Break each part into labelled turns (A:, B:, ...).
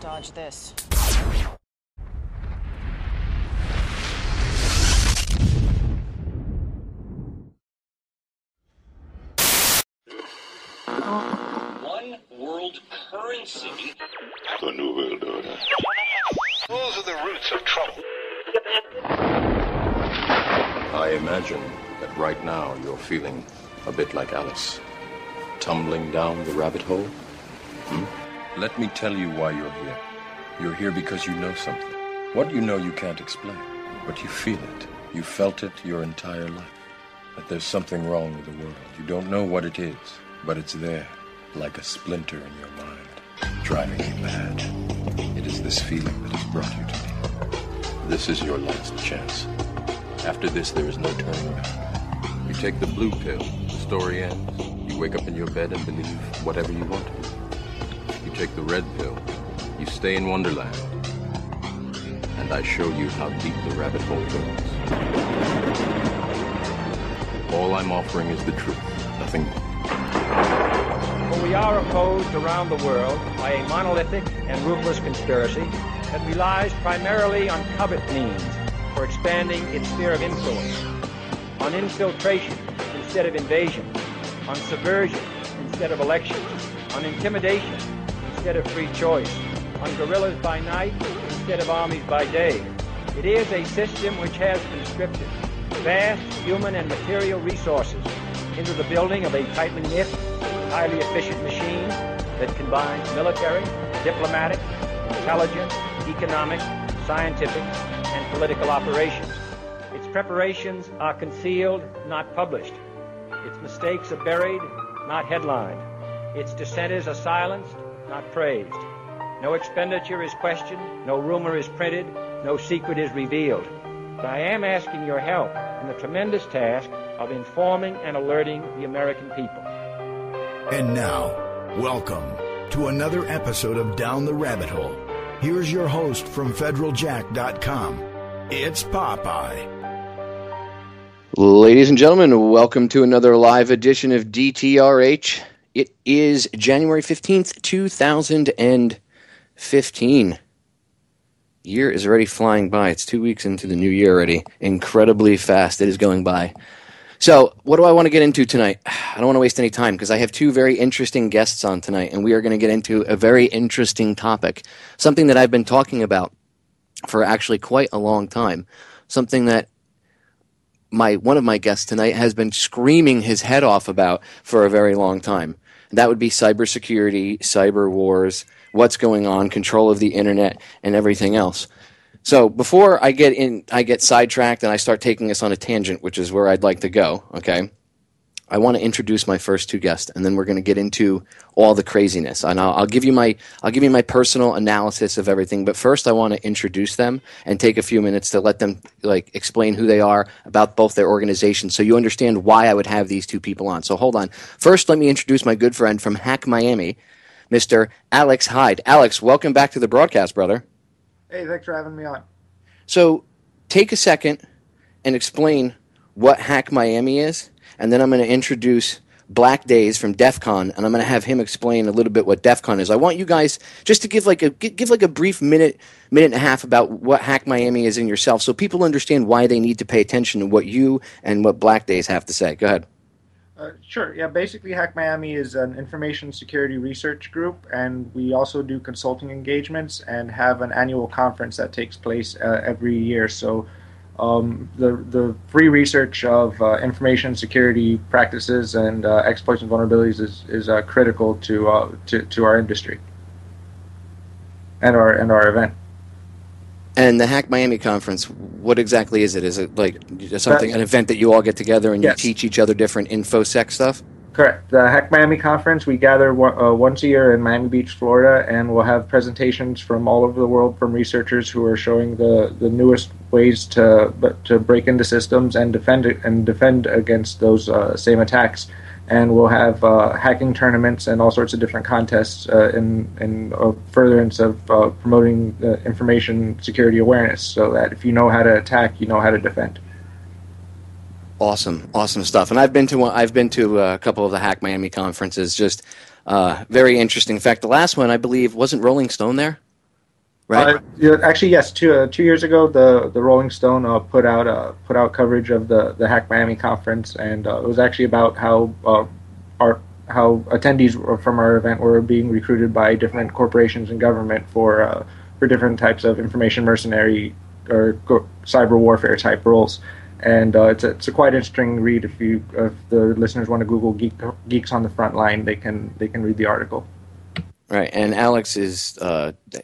A: dodge this.
B: One world currency.
C: The New World Order.
B: Those are the roots of trouble.
D: I imagine that right now you're feeling a bit like Alice. Tumbling down the rabbit hole? Let me tell you why you're here. You're here because you know something. What you know you can't explain, but you feel it. You felt it your entire life. That there's something wrong with the world. You don't know what it is, but it's there, like a splinter in your mind, driving you mad. It is this feeling that has brought you to me. This is your last chance. After this, there is no turning back. You take the blue pill, the story ends. You wake up in your bed and believe whatever you want to. You take the red pill, you stay in Wonderland, and I show you how deep the rabbit hole goes. All I'm offering is the truth, nothing more.
E: For we are opposed around the world by a monolithic and ruthless conspiracy that relies primarily on covert means for expanding its sphere of influence, on infiltration instead of invasion, on subversion instead of elections, on intimidation instead of free choice, on guerrillas by night instead of armies by day. It is a system which has conscripted vast human and material resources into the building of a tightly knit, highly efficient machine that combines military, diplomatic, intelligence, economic, scientific, and political operations. Its preparations are concealed, not published. Its mistakes are buried, not headlined. Its dissenters are silenced, not praised. No expenditure is questioned, no rumor is printed, no secret is revealed. But I am asking your help in the tremendous task of informing and alerting the American people.
F: And now, welcome to another episode of Down the Rabbit Hole. Here's your host from federaljack.com. It's Popeye.
G: Ladies and gentlemen, welcome to another live edition of DTRH. It is January 15th, 2015. Year is already flying by. It's 2 weeks into the new year already. Incredibly fast it is going by. So, what do I want to get into tonight? I don't want to waste any time because I have two very interesting guests on tonight, and we are going to get into a very interesting topic. Something that I've been talking about for actually quite a long time. Something that one of my guests tonight has been screaming his head off about for a very long time. And that would be cybersecurity, cyber wars, what's going on, control of the internet, and everything else. So before I get sidetracked and I start taking us on a tangent, which is where I'd like to go, okay, I want to introduce my first two guests, and then we're going to get into all the craziness. And I'll give you my personal analysis of everything. But first, I want to introduce them and take a few minutes to let them explain who they are about both their organizations, so you understand why I would have these two people on. So hold on. First, let me introduce my good friend from Hack Miami, Mr. Alex Hyde. Alex, welcome back to the broadcast, brother.
H: Hey, thanks for having me on.
G: So take a second and explain what Hack Miami is. And then I'm going to introduce Dayz from DEFCON, and I'm going to have him explain a little bit what DEFCON is. I want you guys just to give a brief minute and a half about what Hack Miami is in yourself, so people understand why they need to pay attention to what you and what Dayz have to say. Go ahead.
H: Sure. Yeah, basically Hack Miami is an information security research group, and we also do consulting engagements and have an annual conference that takes place every year. So the free research of information security practices and exploits and vulnerabilities is critical to our industry and our event.
G: And the Hack Miami conference, what exactly is it? Is it like something, an event that you all get together and you teach each other different InfoSec stuff?
H: Correct. The Hack Miami conference, we gather once a year in Miami Beach, Florida, and we'll have presentations from all over the world from researchers who are showing the newest ways to break into systems and defend against those same attacks. And we'll have hacking tournaments and all sorts of different contests in furtherance of promoting information security awareness, so that if you know how to attack, you know how to defend.
G: Awesome stuff. And I've been to a couple of the Hack Miami conferences. Just very interesting. In fact, the last one, I believe, wasn't Rolling Stone there? right?
H: Yeah, actually, yes. 2 years ago, the Rolling Stone put out coverage of the Hack Miami conference, and it was actually about how attendees from our event were being recruited by different corporations and government for different types of information mercenary or cyber warfare type roles. And it's a quite interesting read. If the listeners want to Google Geeks on the Front Line, they can read the article.
G: Right, and Alex is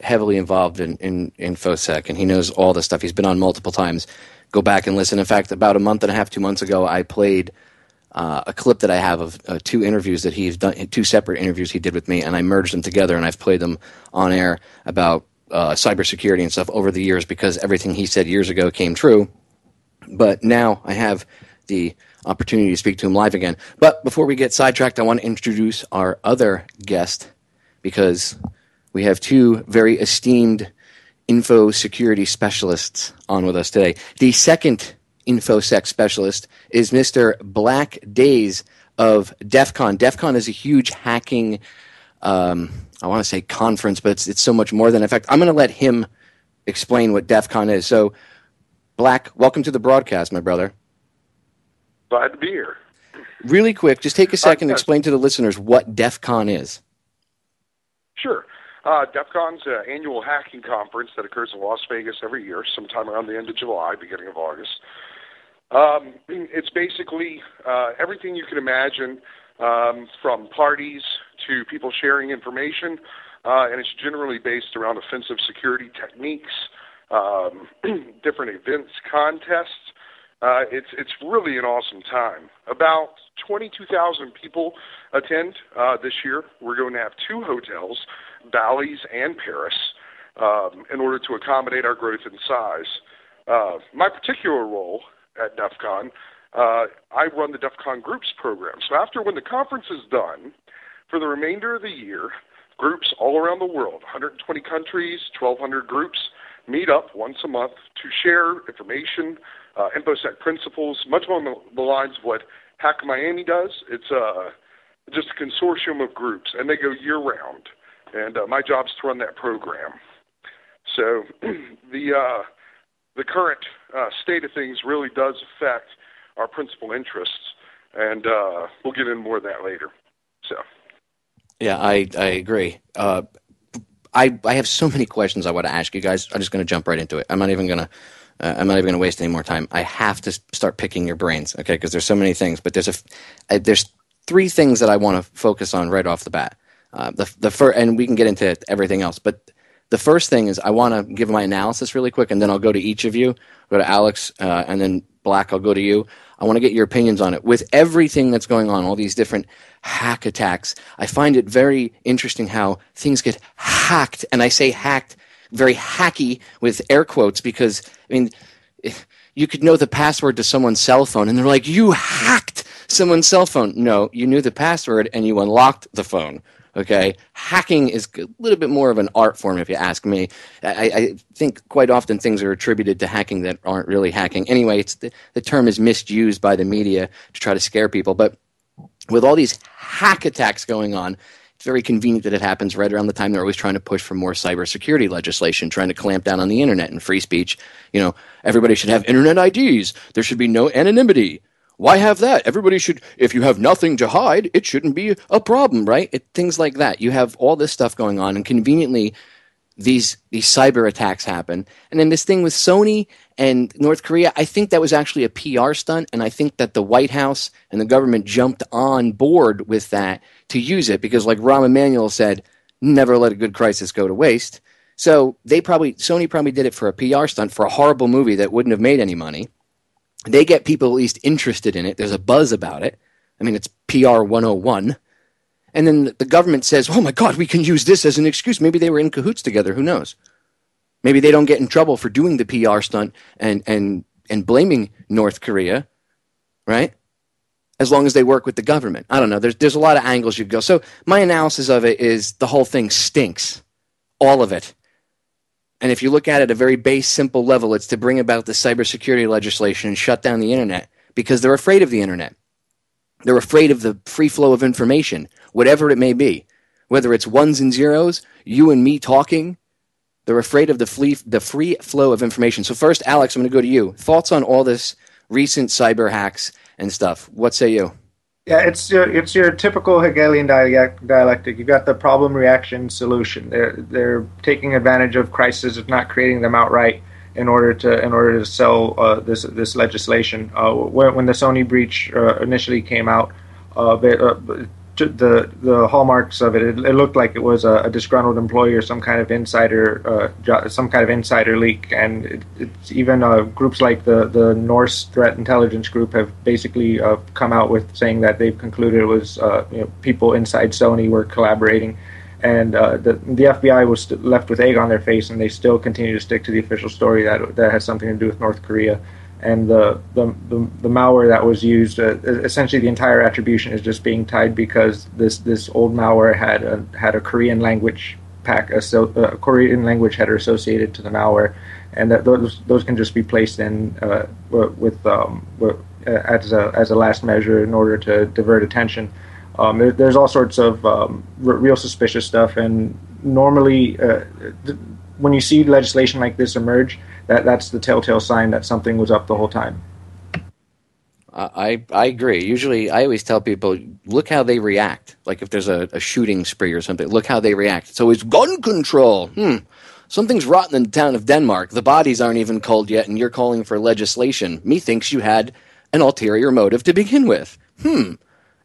G: heavily involved in InfoSec, and he knows all this stuff. He's been on multiple times. Go back and listen. In fact, about a month and a half, 2 months ago, I played a clip that I have of two interviews that he's done, two separate interviews he did with me, and I merged them together, and I've played them on air about cybersecurity and stuff over the years because everything he said years ago came true. But now I have the opportunity to speak to him live again. But before we get sidetracked, I want to introduce our other guest, because we have two very esteemed info security specialists on with us today. The second InfoSec specialist is Mr. Blak Dayz of DEFCON. DEFCON is a huge hacking, I want to say conference, but it's so much more than. In fact, I'm going to let him explain what DEFCON is. So, Blak, welcome to the broadcast, my brother.
A: Glad to be here.
G: Really quick, just take a second to explain to the listeners what DEFCON is.
A: Sure. DEFCON's an annual hacking conference that occurs in Las Vegas every year, sometime around the end of July, beginning of August. It's basically everything you can imagine, from parties to people sharing information, and it's generally based around offensive security techniques, different events, contests. It's really an awesome time. About 22,000 people attend this year. We're going to have two hotels, Bally's and Paris, in order to accommodate our growth in size. My particular role at DEFCON, I run the DEFCON Groups program. So when the conference is done, for the remainder of the year, groups all around the world, 120 countries, 1,200 groups, meet up once a month to share information, InfoSec principles, much along the lines of what Hack Miami does. It's just a consortium of groups, and they go year-round. And my job is to run that program. So the current state of things really does affect our principal interests, and we'll get into more of that later. So,
G: yeah, I agree. I have so many questions I want to ask you guys. I'm just going to jump right into it. I'm not even going to waste any more time. I have to start picking your brains, okay? Because there's so many things. But there's three things that I want to focus on right off the bat. The first, and we can get into everything else. But the first thing is I want to give my analysis really quick, and then I'll go to each of you. I'll go to Alex, and then Blak, I'll go to you. I want to get your opinions on it. With everything that's going on, all these different hack attacks, I find it very interesting how things get hacked. And I say hacked very hacky with air quotes because, I mean, you could know the password to someone's cell phone, and they're like, you hacked someone's cell phone. No, you knew the password, and you unlocked the phone. Okay, hacking is a little bit more of an art form, if you ask me. I think quite often things are attributed to hacking that aren't really hacking. Anyway, the term is misused by the media to try to scare people. But with all these hack attacks going on, it's very convenient that it happens right around the time they're always trying to push for more cybersecurity legislation, trying to clamp down on the internet and free speech. You know, everybody should have internet IDs. There should be no anonymity. Why have that? Everybody should, if you have nothing to hide, it shouldn't be a problem, right? Things like that. You have all this stuff going on, and conveniently, these cyber attacks happen. And then this thing with Sony and North Korea, I think that was actually a PR stunt, and I think that the White House and the government jumped on board with that to use it, because like Rahm Emanuel said, never let a good crisis go to waste. So Sony probably did it for a PR stunt for a horrible movie that wouldn't have made any money. They get people at least interested in it. There's a buzz about it. I mean, it's PR 101. And then the government says, oh my God, we can use this as an excuse. Maybe they were in cahoots together. Who knows? Maybe they don't get in trouble for doing the PR stunt and blaming North Korea, right? As long as they work with the government. I don't know. There's a lot of angles you could go. So my analysis of it is the whole thing stinks. All of it. And if you look at it at a very base, simple level, it's to bring about the cybersecurity legislation and shut down the internet because they're afraid of the internet. They're afraid of the free flow of information, whatever it may be. Whether it's ones and zeros, you and me talking, They're afraid of the free flow of information. So first, Alex, I'm going to go to you. Thoughts on all this recent cyber hacks and stuff? What say you?
H: Yeah, it's your typical Hegelian dialectic. You've got the problem, reaction, solution. They're taking advantage of crises, if not creating them outright, in order to sell this legislation. When the Sony breach initially came out, the hallmarks of it looked like it was a disgruntled employee or some kind of insider leak, and it's even groups like the Norse Threat Intelligence Group have basically come out with saying that they've concluded it was people inside Sony were collaborating, and the FBI was left with egg on their face, and they still continue to stick to the official story that has something to do with North Korea. And the malware that was used, essentially the entire attribution is just being tied because this old malware had a Korean language a Korean language header associated to the malware, and that those can just be placed in as a last measure in order to divert attention. There's all sorts of real suspicious stuff, and normally when you see legislation like this emerge, that's the telltale sign that something was up the whole time.
G: I agree. Usually, I always tell people, look how they react. Like if there's a shooting spree or something, look how they react. It's always gun control. Something's rotten in the town of Denmark. The bodies aren't even cold yet, and you're calling for legislation. Methinks you had an ulterior motive to begin with.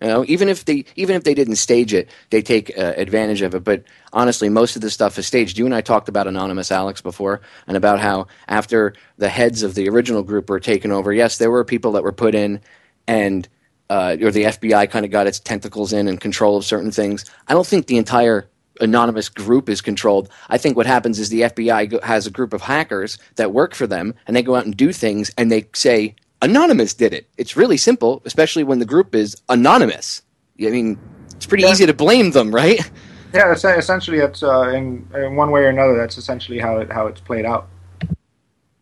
G: Even if they didn't stage it, they take advantage of it. But honestly, most of this stuff is staged. You and I talked about Anonymous, Alex, before, and about how after the heads of the original group were taken over, yes, there were people that were put in, and or the FBI kind of got its tentacles in and control of certain things. I don't think the entire Anonymous group is controlled. I think what happens is the FBI has a group of hackers that work for them, and they go out and do things, and they say, Anonymous did it. It's really simple, especially when the group is anonymous. I mean, it's pretty easy to blame them, right?
H: Yeah, essentially, it's in one way or another. That's essentially how it's played out.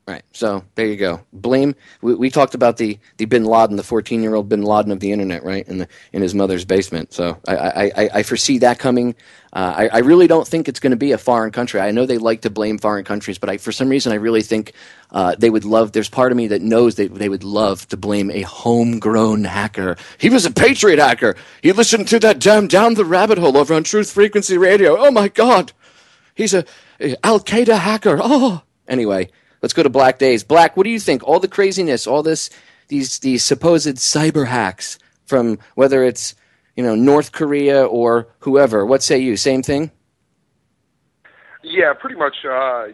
G: Right. So there you go. Blame. We talked about the Bin Laden, the 14-year-old Bin Laden of the internet, right, in his mother's basement. So I foresee that coming. I really don't think it's going to be a foreign country. I know they like to blame foreign countries, but for some reason I really think they would love. There's part of me that knows they would love to blame a homegrown hacker. He was a patriot hacker. He listened to that damn Down the Rabbit Hole over on Truth Frequency Radio. Oh my God, he's a Al Qaeda hacker. Oh, anyway. Let's go to Blak Dayz. Blak, what do you think? All the craziness, all these supposed cyber hacks from whether it's North Korea or whoever. What say you? Same thing?
A: Yeah, pretty much. I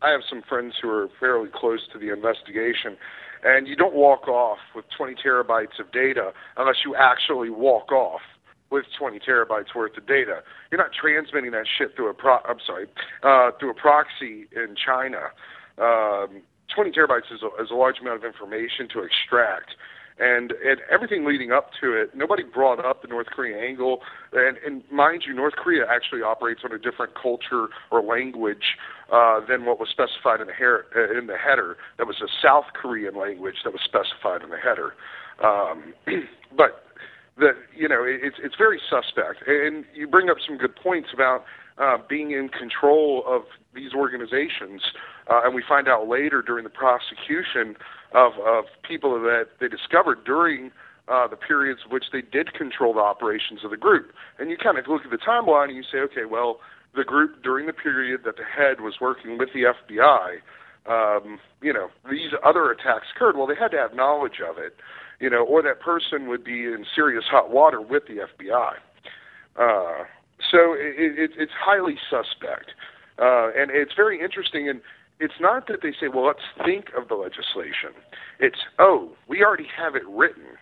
A: have some friends who are fairly close to the investigation, and you don't walk off with 20 terabytes of data unless you actually walk off with 20 terabytes worth of data. You're not transmitting that shit through a proxy in China. 20 terabytes is a large amount of information to extract. And everything leading up to it, nobody brought up the North Korea angle. And mind you, North Korea actually operates on a different culture or language than what was specified in the header. That was a South Korean language that was specified in the header. But it's very suspect. And you bring up some good points about being in control of these organizations, and we find out later during the prosecution of people that they discovered during the periods in which they did control the operations of the group. And you kind of look at the timeline and you say, okay, well, the group during the period that the head was working with the FBI, these other attacks occurred. Well, they had to have knowledge of it. Or that person would be in serious hot water with the FBI. So it's highly suspect. And it's very interesting. And it's not that they say, well, let's think of the legislation. It's, we already have it written.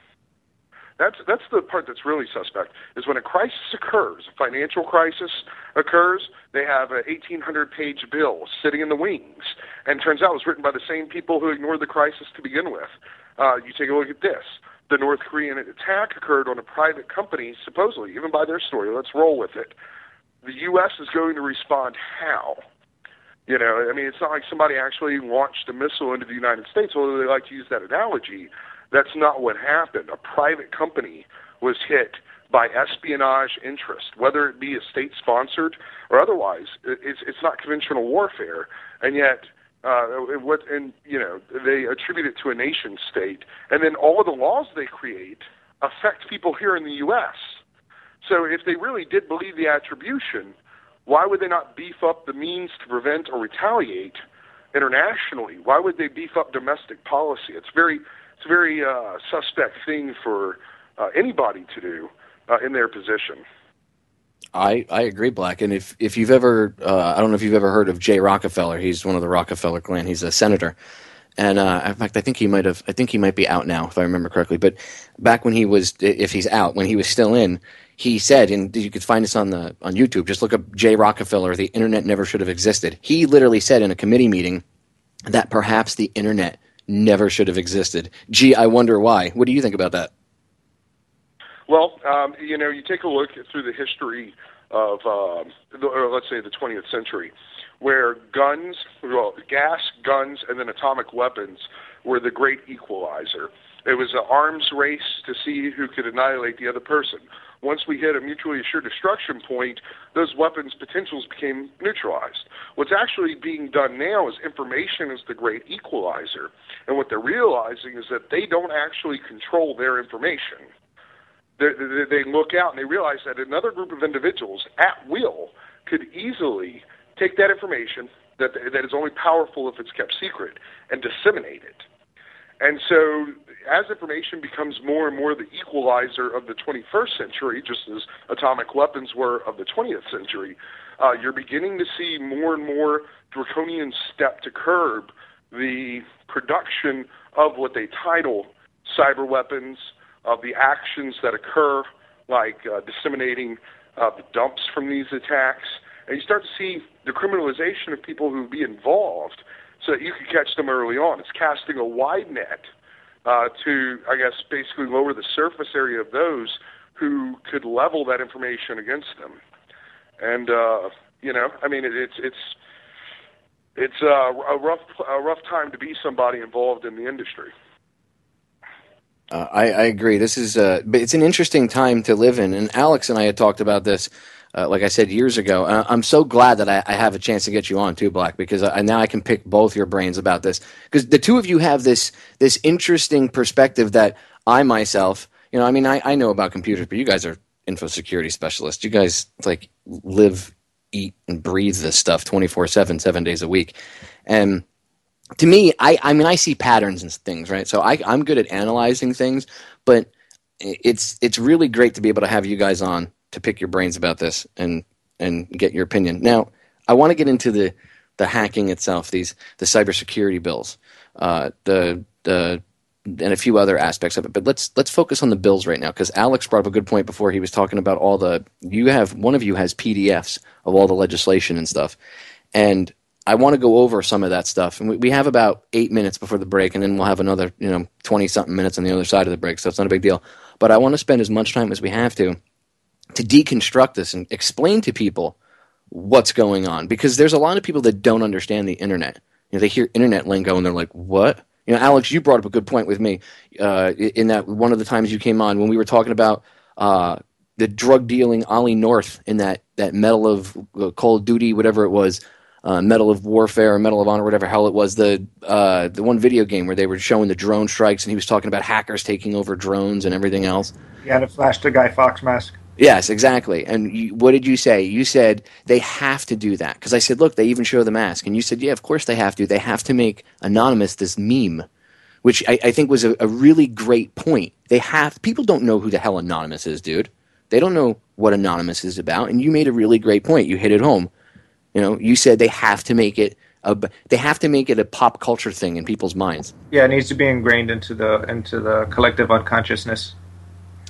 A: That's the part that's really suspect, is when a crisis occurs, a financial crisis occurs, they have an 1,800-page bill sitting in the wings. And it turns out it was written by the same people who ignored the crisis to begin with. You take a look at this. The North Korean attack occurred on a private company, supposedly, even by their story. Let's roll with it. The U.S. is going to respond how? It's not like somebody actually launched a missile into the United States, although they like to use that analogy. That's not what happened. A private company was hit by espionage interest, whether it be a state-sponsored or otherwise. It's not conventional warfare, and yet they attribute it to a nation-state, and then all of the laws they create affect people here in the U.S. So if they really did believe the attribution, why would they not beef up the means to prevent or retaliate internationally? Why would they beef up domestic policy? It's a very suspect thing for anybody to do in their position.
G: I agree, Blak. And if you've ever, I don't know if you've ever heard of Jay Rockefeller. He's one of the Rockefeller clan. He's a senator. And in fact, I think he might be out now, if I remember correctly. But back when he was, if he's out, when he was still in, he said, and you could find this on YouTube, just look up Jay Rockefeller, the internet never should have existed. He literally said in a committee meeting that perhaps the internet never should have existed. Gee, I wonder why. What do you think about that?
A: Well, you take a look through the history of, let's say, the 20th century, where gas, guns, and then atomic weapons were the great equalizer. It was an arms race to see who could annihilate the other person. Once we hit a mutually assured destruction point, those weapons' potentials became neutralized. What's actually being done now is information is the great equalizer. And what they're realizing is that they don't actually control their information. They look out and they realize that another group of individuals at will could easily take that information that is only powerful if it's kept secret and disseminate it. And so as information becomes more and more the equalizer of the 21st century, just as atomic weapons were of the 20th century, you're beginning to see more and more draconian step to curb the production of what they title cyber weapons, of the actions that occur, like disseminating the dumps from these attacks. And you start to see the criminalization of people who be involved so that you can catch them early on. It's casting a wide net to, I guess, basically lower the surface area of those who could level that information against them. And, it's a rough time to be somebody involved in the industry.
G: I agree. This is it's an interesting time to live in. And Alex and I had talked about this, like I said, years ago. I'm so glad that I have a chance to get you on too, Blak, because now I can pick both your brains about this. Because the two of you have this interesting perspective that I myself, I know about computers, but you guys are info security specialists. You guys live, eat, and breathe this stuff 24/7, 7 days a week. And to me, I see patterns and things, right? So I'm good at analyzing things, but it's really great to be able to have you guys on to pick your brains about this and get your opinion. Now, I want to get into the hacking itself, the cybersecurity bills, and a few other aspects of it. But let's focus on the bills right now, because Alex brought up a good point before. He was talking about one of you has PDFs of all the legislation and stuff, and I want to go over some of that stuff. And we have about 8 minutes before the break, and then we'll have another 20-something minutes on the other side of the break, so it's not a big deal. But I want to spend as much time as we have to deconstruct this and explain to people what's going on, because there's a lot of people that don't understand the internet. They hear internet lingo and they're like, what? Alex, you brought up a good point with me in that one of the times you came on when we were talking about the drug-dealing Ollie North in that Medal of Call of Duty, whatever it was, Medal of Warfare or Medal of Honor, whatever hell it was, the one video game where they were showing the drone strikes, and he was talking about hackers taking over drones and everything else.
H: You had to flash the Guy Fawkes mask.
G: Yes, exactly. And what did you say? You said they have to do that. Because I said, look, they even show the mask. And you said, yeah, of course they have to. They have to make Anonymous this meme, which I think was a really great point. People don't know who the hell Anonymous is, dude. They don't know what Anonymous is about. And you made a really great point. You hit it home. You said they have to make it a pop culture thing in people's minds.
H: Yeah, it needs to be ingrained into the collective unconsciousness.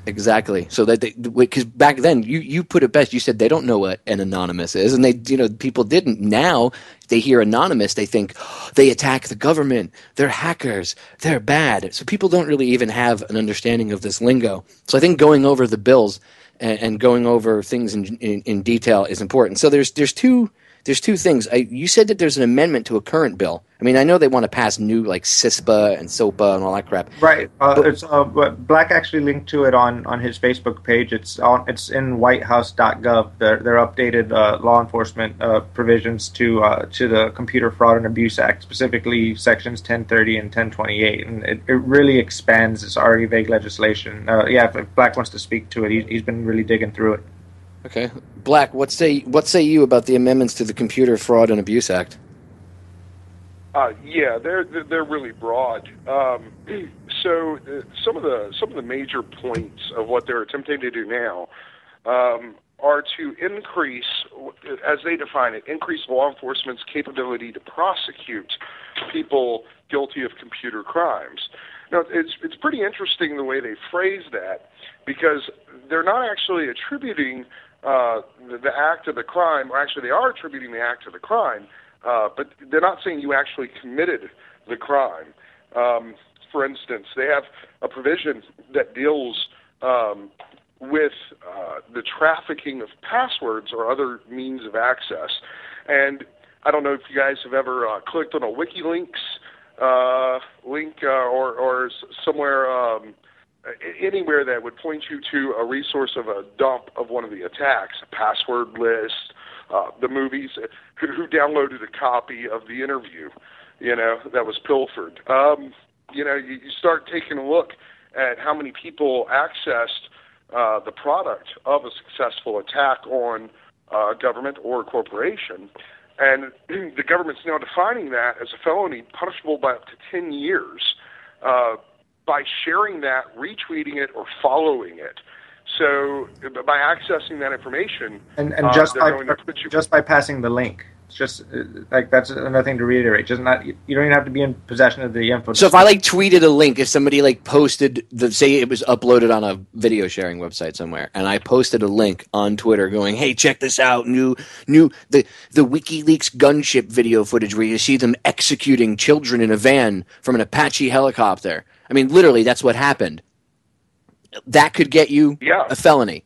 G: Exactly. So that because back then you put it best. You said they don't know what an Anonymous is, and people didn't. Now they hear Anonymous, they think they attack the government. They're hackers. They're bad. So people don't really even have an understanding of this lingo. So I think going over the bills and going over things in detail is important. So there's two there's two things. You said that there's an amendment to a current bill. I mean, I know they want to pass new, like, CISPA and SOPA and all that crap.
H: Right. But Blak actually linked to it on his Facebook page. It's in whitehouse.gov. Their updated law enforcement provisions to the Computer Fraud and Abuse Act, specifically sections 1030 and 1028, and it really expands this already vague legislation. If Blak wants to speak to it, he's been really digging through it.
G: Okay, Blak, what say you about the amendments to the Computer Fraud and Abuse Act?
A: They're really broad. So some of the major points of what they're attempting to do now are to increase, as they define it, increase law enforcement's capability to prosecute people guilty of computer crimes. Now, it's pretty interesting the way they phrase that, because they're not actually attributing the act of the crime, or actually they are attributing the act of the crime, but they're not saying you actually committed the crime. For instance, they have a provision that deals with the trafficking of passwords or other means of access. And I don't know if you guys have ever clicked on a WikiLeaks link or somewhere, anywhere that would point you to a resource of a dump of one of the attacks, a password list, the movies, who downloaded a copy of the interview, that was pilfered. You start taking a look at how many people accessed the product of a successful attack on a government or a corporation, and the government's now defining that as a felony punishable by up to 10 years by sharing that, retweeting it, or following it. So by accessing that information,
H: and just by passing the link, it's just like that's another thing to reiterate. You don't even have to be in possession of the info.
G: So if I tweeted a link, if somebody posted say it was uploaded on a video sharing website somewhere, and I posted a link on Twitter going, "Hey, check this out! New the WikiLeaks gunship video footage where you see them executing children in a van from an Apache helicopter." I mean, literally, that's what happened. That could get you a felony.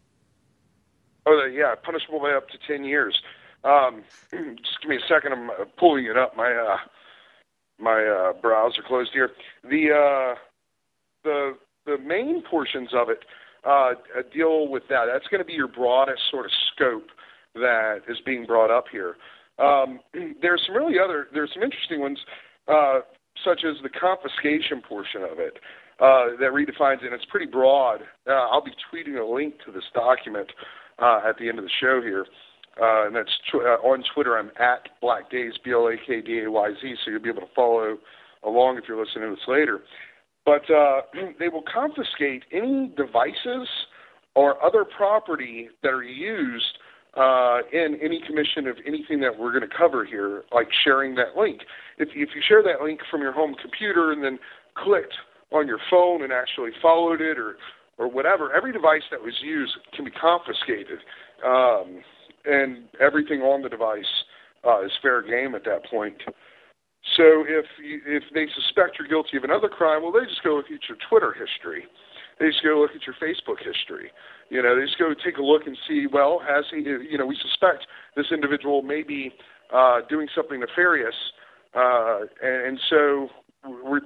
A: Oh, yeah, punishable by up to 10 years. Just give me a second. I'm pulling it up. My browser closed here. The main portions of it deal with that. That's going to be your broadest sort of scope that is being brought up here. There's some interesting ones, such as the confiscation portion of it. That redefines it, and it's pretty broad. I'll be tweeting a link to this document at the end of the show here, and that's on Twitter. I'm at Blak Dayz, BLAKDAYZ, so you'll be able to follow along if you're listening to this later. But they will confiscate any devices or other property that are used in any commission of anything that we're going to cover here, like sharing that link. If you share that link from your home computer and then clicked on your phone and actually followed it or whatever, every device that was used can be confiscated, and everything on the device is fair game at that point. So if they suspect you're guilty of another crime, well, they just go look at your Twitter history. They just go look at your Facebook history. They just go take a look and see, well, has he, we suspect this individual may be doing something nefarious, and so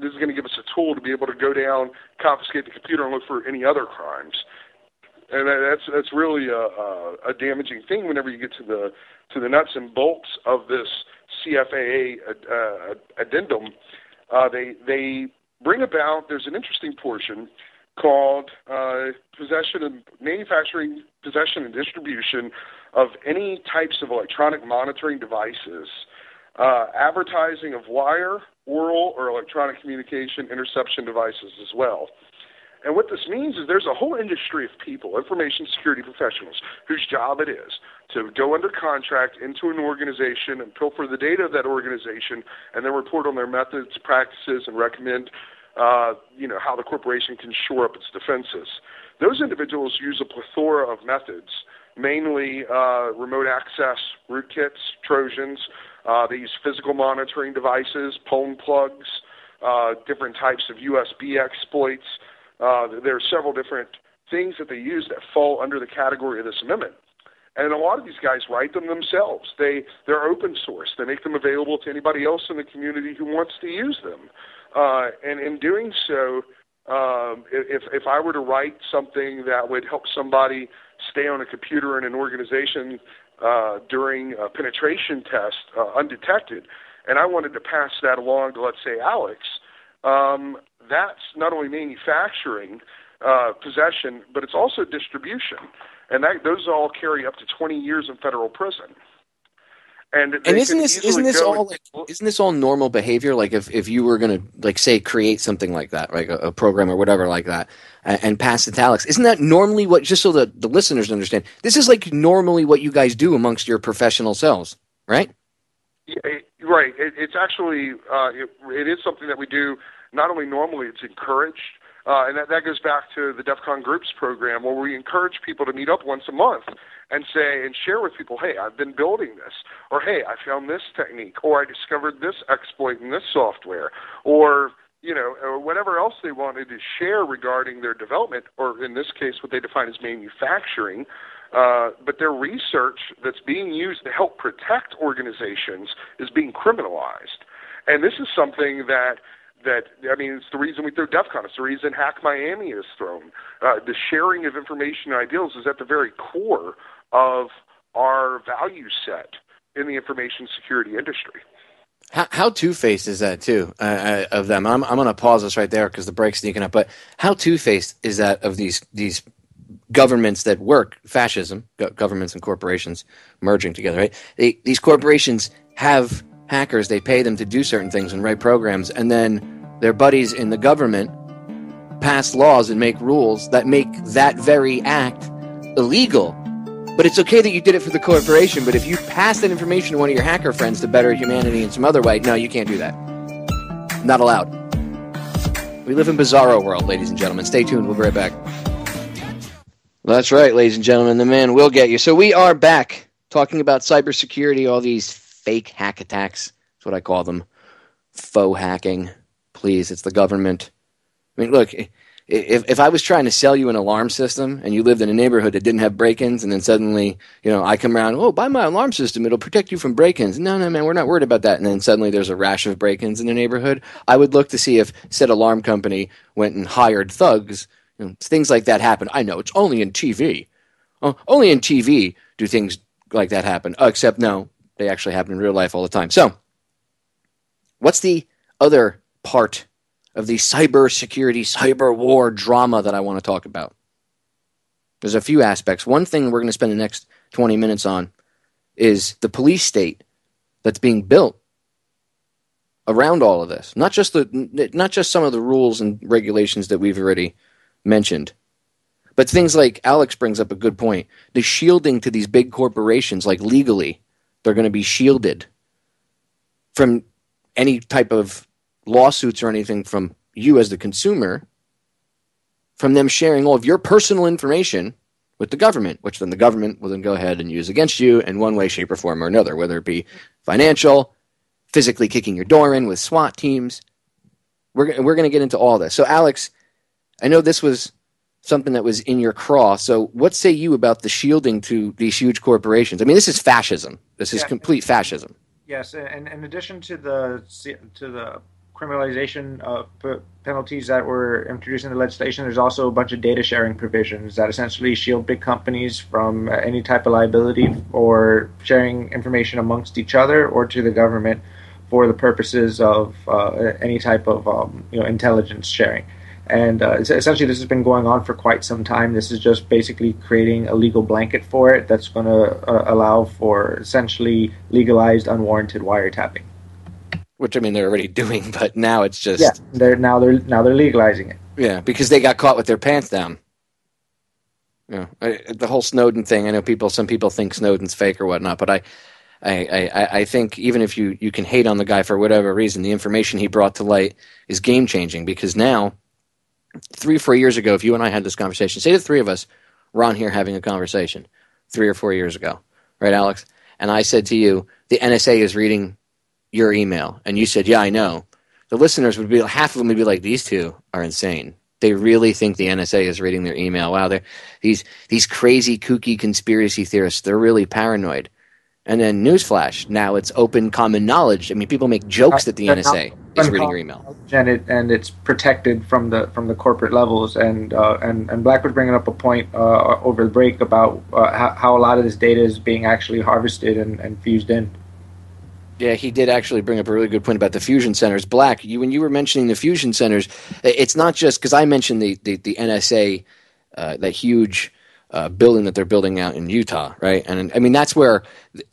A: this is going to give us a tool to be able to go down, confiscate the computer, and look for any other crimes. And that's really a damaging thing whenever you get to the nuts and bolts of this CFAA addendum. They bring about, there's an interesting portion called manufacturing, possession, and distribution of any types of electronic monitoring devices, advertising of wire, oral, or electronic communication interception devices as well. And what this means is there's a whole industry of people, information security professionals, whose job it is to go under contract into an organization and pilfer the data of that organization and then report on their methods, practices, and recommend how the corporation can shore up its defenses. Those individuals use a plethora of methods, mainly remote access rootkits, Trojans. They use physical monitoring devices, phone plugs, different types of USB exploits. There are several different things that they use that fall under the category of this amendment. And a lot of these guys write them themselves. They're open source. They make them available to anybody else in the community who wants to use them. And in doing so, if I were to write something that would help somebody stay on a computer in an organization during a penetration test undetected, and I wanted to pass that along to, let's say, Alex, that's not only manufacturing possession, but it's also distribution. And those all carry up to 20 years in federal prison. And isn't
G: this all normal behavior? Like if you were going to, like, say, create something like that, like a program or whatever like that, and pass it to Alex, isn't that normally what, just so that the listeners understand, this is like normally what you guys do amongst your professional selves, right?
A: Yeah, right. It's actually, it is something that we do not only normally, it's encouraged. And that goes back to the DEFCON Groups program, where we encourage people to meet up once a month and say and share with people, hey, I've been building this, or hey, I found this technique, or I discovered this exploit in this software, or or whatever else they wanted to share regarding their development, or in this case, what they define as manufacturing, but their research that's being used to help protect organizations is being criminalized. And this is something that it's the reason we throw DEFCON. It's the reason Hack Miami is thrown. The sharing of information and ideals is at the very core of our value set in the information security industry.
G: How two-faced is that, too, of them? I'm going to pause this right there because the break's sneaking up. But how two-faced is that of these governments that work, fascism, governments and corporations merging together, right? These corporations have hackers, they pay them to do certain things and write programs, and then their buddies in the government pass laws and make rules that make that very act illegal. But it's okay that you did it for the corporation, but if you pass that information to one of your hacker friends to better humanity in some other way, no, you can't do that. Not allowed. We live in bizarro world, ladies and gentlemen. Stay tuned. We'll be right back. That's right, ladies and gentlemen. The man will get you. So we are back talking about cybersecurity, all these fake hack attacks. That's what I call them. Faux hacking. Please, it's the government. I mean, look, if I was trying to sell you an alarm system and you lived in a neighborhood that didn't have break-ins, and then suddenly, I come around, oh, buy my alarm system, it'll protect you from break-ins. No, man, we're not worried about that. And then suddenly there's a rash of break-ins in the neighborhood. I would look to see if said alarm company went and hired thugs. Things like that happen. I know, it's only in TV. Only in TV do things like that happen. Except, no, they actually happen in real life all the time. So, what's the other part of the cybersecurity, cyber war drama that I want to talk about? There's a few aspects. One thing we're going to spend the next 20 minutes on is the police state that's being built around all of this. Not just some of the rules and regulations that we've already mentioned, but things like Alex brings up a good point. The shielding to these big corporations, like legally, they're going to be shielded from any type of lawsuits or anything from you as the consumer, from them sharing all of your personal information with the government, which then the government will then go ahead and use against you in one way, shape, or form or another, whether it be financial, physically kicking your door in with SWAT teams. We're going to get into all this. So, Alex, I know this was something that was in your craw. So what say you about the shielding to these huge corporations? I mean, this is fascism. This is complete fascism.
H: Yes, and in addition to the criminalization of penalties that were introduced in the legislation, there's also a bunch of data sharing provisions that essentially shield big companies from any type of liability for sharing information amongst each other or to the government for the purposes of any type of intelligence sharing. And essentially this has been going on for quite some time. This is just basically creating a legal blanket for it that's going to allow for essentially legalized unwarranted wiretapping.
G: Which, I mean, they're already doing, but now it's just
H: they're legalizing it.
G: Yeah, because they got caught with their pants down. The whole Snowden thing. I know some people think Snowden's fake or whatnot, but I think even if you can hate on the guy for whatever reason, the information he brought to light is game changing. Because now, 3 or 4 years ago, if you and I had this conversation, say the three of us were on here having a conversation 3 or 4 years ago, right, Alex? And I said to you, the NSA is reading your email, and you said, yeah, I know. The listeners would be, half of them would be like, these two are insane. They really think the NSA is reading their email. Wow, they're these crazy, kooky conspiracy theorists. They're really paranoid. And then newsflash, now it's open common knowledge. I mean, people make jokes that the NSA is reading your email.
H: And it's protected from the corporate levels. And Blak was bringing up a point over the break about how a lot of this data is being actually harvested and fused in.
G: Yeah, he did actually bring up a really good point about the fusion centers. Blak, when you were mentioning the fusion centers, it's not just because I mentioned the NSA, that huge building that they're building out in Utah, right? And I mean, that's where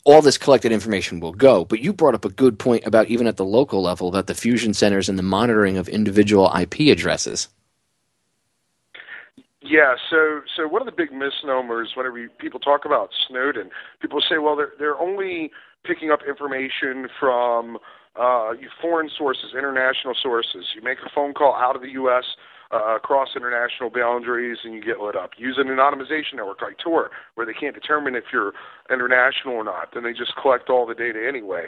G: all this collected information will go. But you brought up a good point about even at the local level about the fusion centers and the monitoring of individual IP addresses.
A: Yeah, so one of the big misnomers whenever people talk about Snowden, people say, well, they're only picking up information from foreign sources, international sources. You make a phone call out of the U.S., across international boundaries, and you get lit up. Use an anonymization network like Tor, where they can't determine if you're international or not. Then they just collect all the data anyway.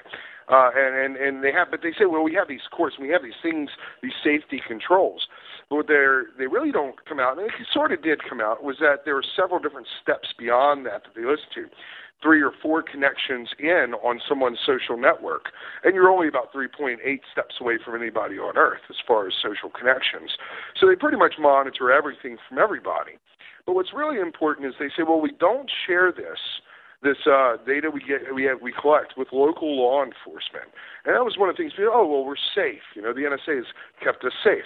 A: And they say, well, we have these courts, and we have these things, these safety controls. But what they really don't come out, and it sort of did come out, was that there were several different steps beyond that they listed to. 3 or 4 connections in on someone's social network. And you're only about 3.8 steps away from anybody on Earth as far as social connections. So they pretty much monitor everything from everybody. But what's really important is they say, well, we don't share this data we collect with local law enforcement. And that was one of the things, we're safe. The NSA has kept us safe.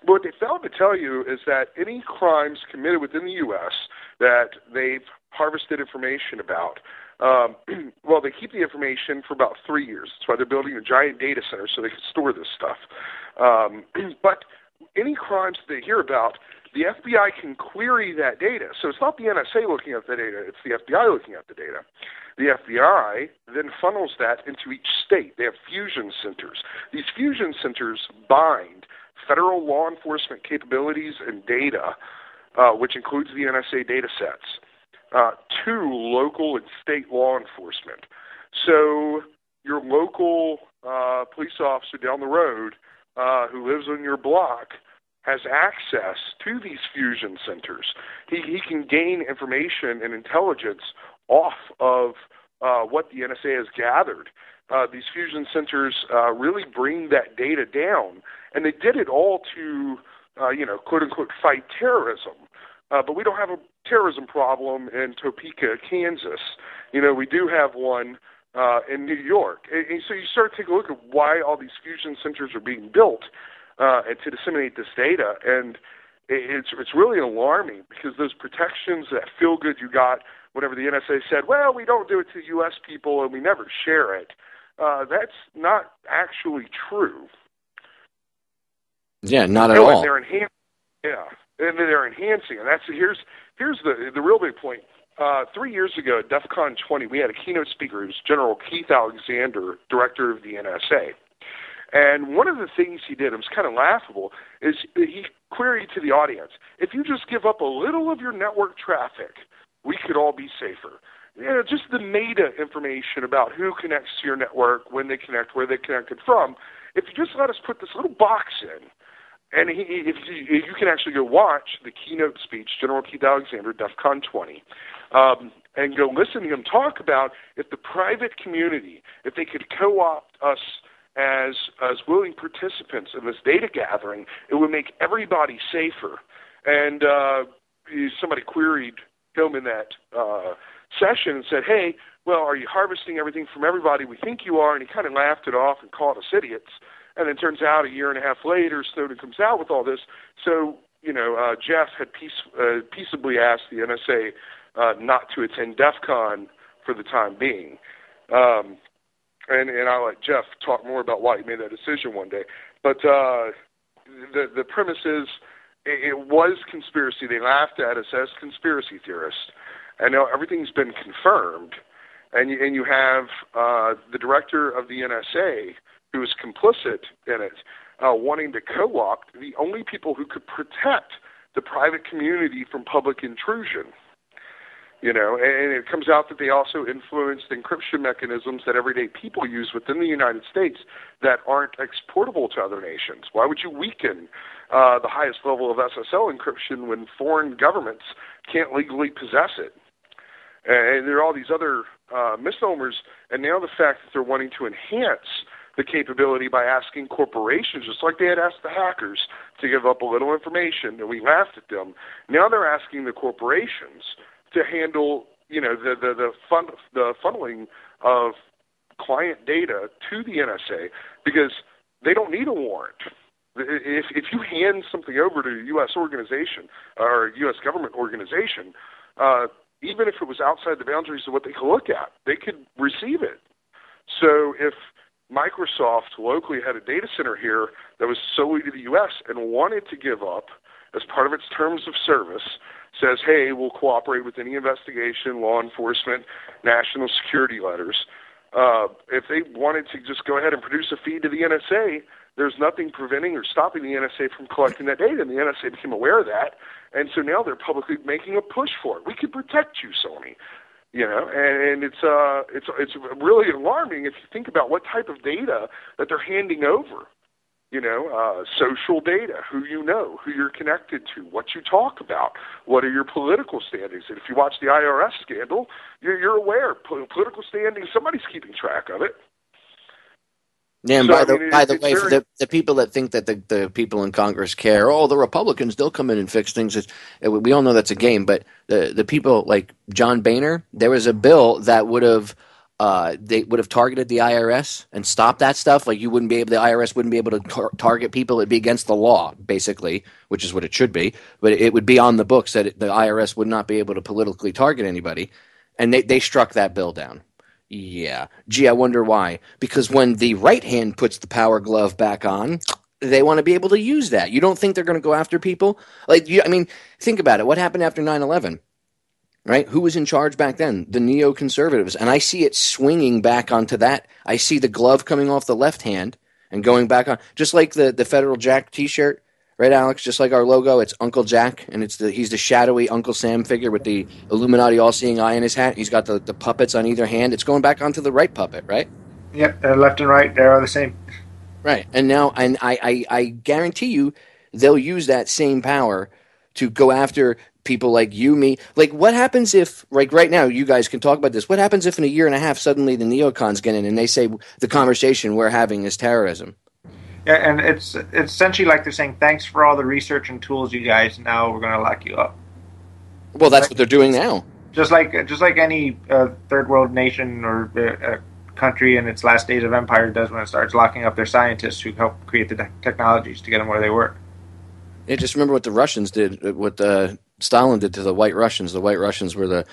A: But what they failed to tell you is that any crimes committed within the U.S. that they've harvested information about, they keep the information for about 3 years. That's why they're building a giant data center so they can store this stuff. But any crimes that they hear about, the FBI can query that data. So it's not the NSA looking at the data, it's the FBI looking at the data. The FBI then funnels that into each state. They have fusion centers. These fusion centers bind federal law enforcement capabilities and data, which includes the NSA data sets, to local and state law enforcement. So your local police officer down the road who lives on your block has access to these fusion centers. He can gain information and intelligence off of what the NSA has gathered. These fusion centers really bring that data down, and they did it all to, quote-unquote, fight terrorism. But we don't have a terrorism problem in Topeka, Kansas. We do have one in New York. And so you start to take a look at why all these fusion centers are being built and to disseminate this data. And it's really alarming because those protections, that feel good you got whenever the NSA said, well, we don't do it to U.S. people and we never share it, that's not actually true.
G: Yeah, not at all.
A: And they're enhancing. Yeah, and they're enhancing, and here's the real big point. 3 years ago at DEFCON 20, we had a keynote speaker. It was General Keith Alexander, director of the NSA. And one of the things he did, it was kind of laughable, is he queried to the audience, if you just give up a little of your network traffic, we could all be safer. Just the meta information about who connects to your network, when they connect, where they connected from. If you just let us put this little box in, and if you can actually go watch the keynote speech, General Keith Alexander, DEFCON 20, and go listen to him talk about if the private community, if they could co-opt us as willing participants in this data gathering, it would make everybody safer. And somebody queried him in that session and said, hey, well, are you harvesting everything from everybody? We think you are. And he kind of laughed it off and called us idiots. And it turns out a year and a half later, Snowden comes out with all this. So, Jeff had peaceably asked the NSA not to attend DEFCON for the time being. And I'll let Jeff talk more about why he made that decision one day. But the premise is it was conspiracy. They laughed at us as conspiracy theorists. And now everything's been confirmed. And you have the director of the NSA, who is complicit in it, wanting to co-opt the only people who could protect the private community from public intrusion. And it comes out that they also influenced encryption mechanisms that everyday people use within the United States that aren't exportable to other nations. Why would you weaken the highest level of SSL encryption when foreign governments can't legally possess it? And there are all these other misnomers, and now the fact that they're wanting to enhance the capability by asking corporations, just like they had asked the hackers, to give up a little information, and we laughed at them. Now they're asking the corporations to handle, the funneling of client data to the NSA, because they don't need a warrant. If you hand something over to a U.S. organization or a U.S. government organization, even if it was outside the boundaries of what they could look at, they could receive it. So if Microsoft locally had a data center here that was solely to the U.S. and wanted to give up, as part of its terms of service, says, hey, we'll cooperate with any investigation, law enforcement, national security letters. If they wanted to just go ahead and produce a feed to the NSA, there's nothing preventing or stopping the NSA from collecting that data, and the NSA became aware of that, and so now they're publicly making a push for it. We can protect you, Sony. And it's really alarming if you think about what type of data that they're handing over. Social data, who who you're connected to, what you talk about, what are your political standings. And if you watch the IRS scandal, you're aware, political standings, somebody's keeping track of it.
G: Yeah, and by the way, for the people that think that the people in Congress care, the Republicans, they'll come in and fix things. We all know that's a game, but the people like John Boehner, there was a bill that would have they would have targeted the IRS and stopped that stuff. Like the IRS wouldn't be able to target people. It'd be against the law, basically, which is what it should be. But it would be on the books that the IRS would not be able to politically target anybody. And they struck that bill down. Yeah. Gee, I wonder why. Because when the right hand puts the power glove back on, they want to be able to use that. You don't think they're going to go after people? Think about it. What happened after 9/11? Right? Who was in charge back then? The neoconservatives. And I see it swinging back onto that. I see the glove coming off the left hand and going back on. Just like the Federal Jack t-shirt. Right, Alex? Just like our logo, it's Uncle Jack, and he's the shadowy Uncle Sam figure with the Illuminati all-seeing eye in his hat. He's got the puppets on either hand. It's going back onto the right puppet, right?
H: Yep, left and right, they are the same.
G: Right, and now I guarantee you they'll use that same power to go after people like you, me. Like, what happens if, like right now, you guys can talk about this, what happens if in a year and a half suddenly the neocons get in and they say the conversation we're having is terrorism?
H: Yeah, and it's essentially like they're saying, thanks for all the research and tools, you guys. Now we're going to lock you up.
G: Well, that's what they're doing now.
H: Just like any third world nation or country in its last days of empire does when it starts locking up their scientists who helped create the technologies to get them where they were.
G: Yeah, just remember what the Russians did, what Stalin did to the White Russians. The White Russians were the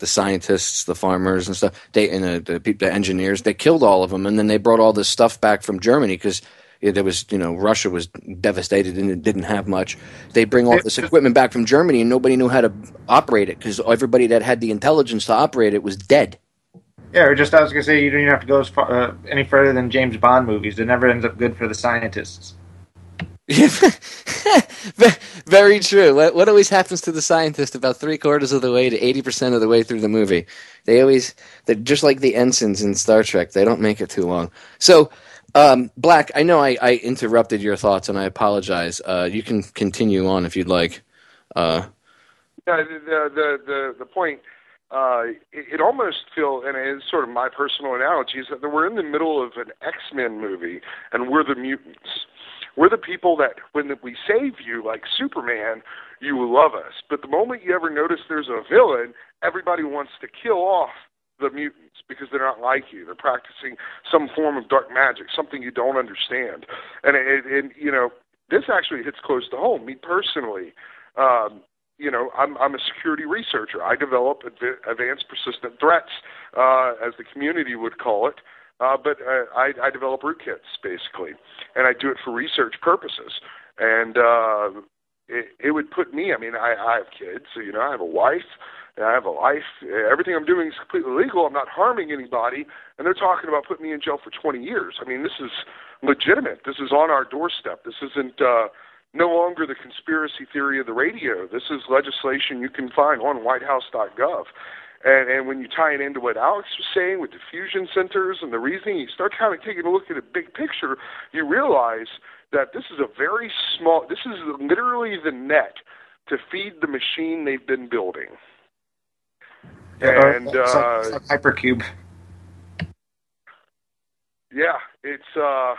G: scientists, the farmers and stuff. The engineers. They killed all of them, and then they brought all this stuff back from Germany because there was, Russia was devastated and it didn't have much. They bring all this equipment back from Germany and nobody knew how to operate it because everybody that had the intelligence to operate it was dead.
H: Yeah, or just I was going to say, you don't even have to go as far, any further than James Bond movies. It never ends up good for the scientists.
G: Very true. What always happens to the scientist about 3/4 of the way to 80% of the way through the movie? They're just like the ensigns in Star Trek. They don't make it too long. So, Blak, I know I interrupted your thoughts, and I apologize. You can continue on if you'd like.
A: The point, it almost feels, and it's sort of my personal analogy, is that we're in the middle of an X-Men movie, and we're the mutants. We're the people that, when we save you, like Superman, you love us. But the moment you ever notice there's a villain, everybody wants to kill off the mutants because they're not like you. They're practicing some form of dark magic, something you don't understand. And this actually hits close to home. Me personally, I'm a security researcher. I develop advanced persistent threats, as the community would call it. But I develop rootkits, basically, and I do it for research purposes. And it would put me, I have kids, I have a wife, I have a life. Everything I'm doing is completely legal. I'm not harming anybody, and they're talking about putting me in jail for 20 years. This is legitimate. This is on our doorstep. This isn't, no longer the conspiracy theory of the radio. This is legislation you can find on whitehouse.gov. And when you tie it into what Alex was saying with diffusion centers and the reasoning, you start kind of taking a look at the big picture, you realize that this is this is literally the net to feed the machine they've been building. And
H: it's like Hypercube.
A: Yeah, it's I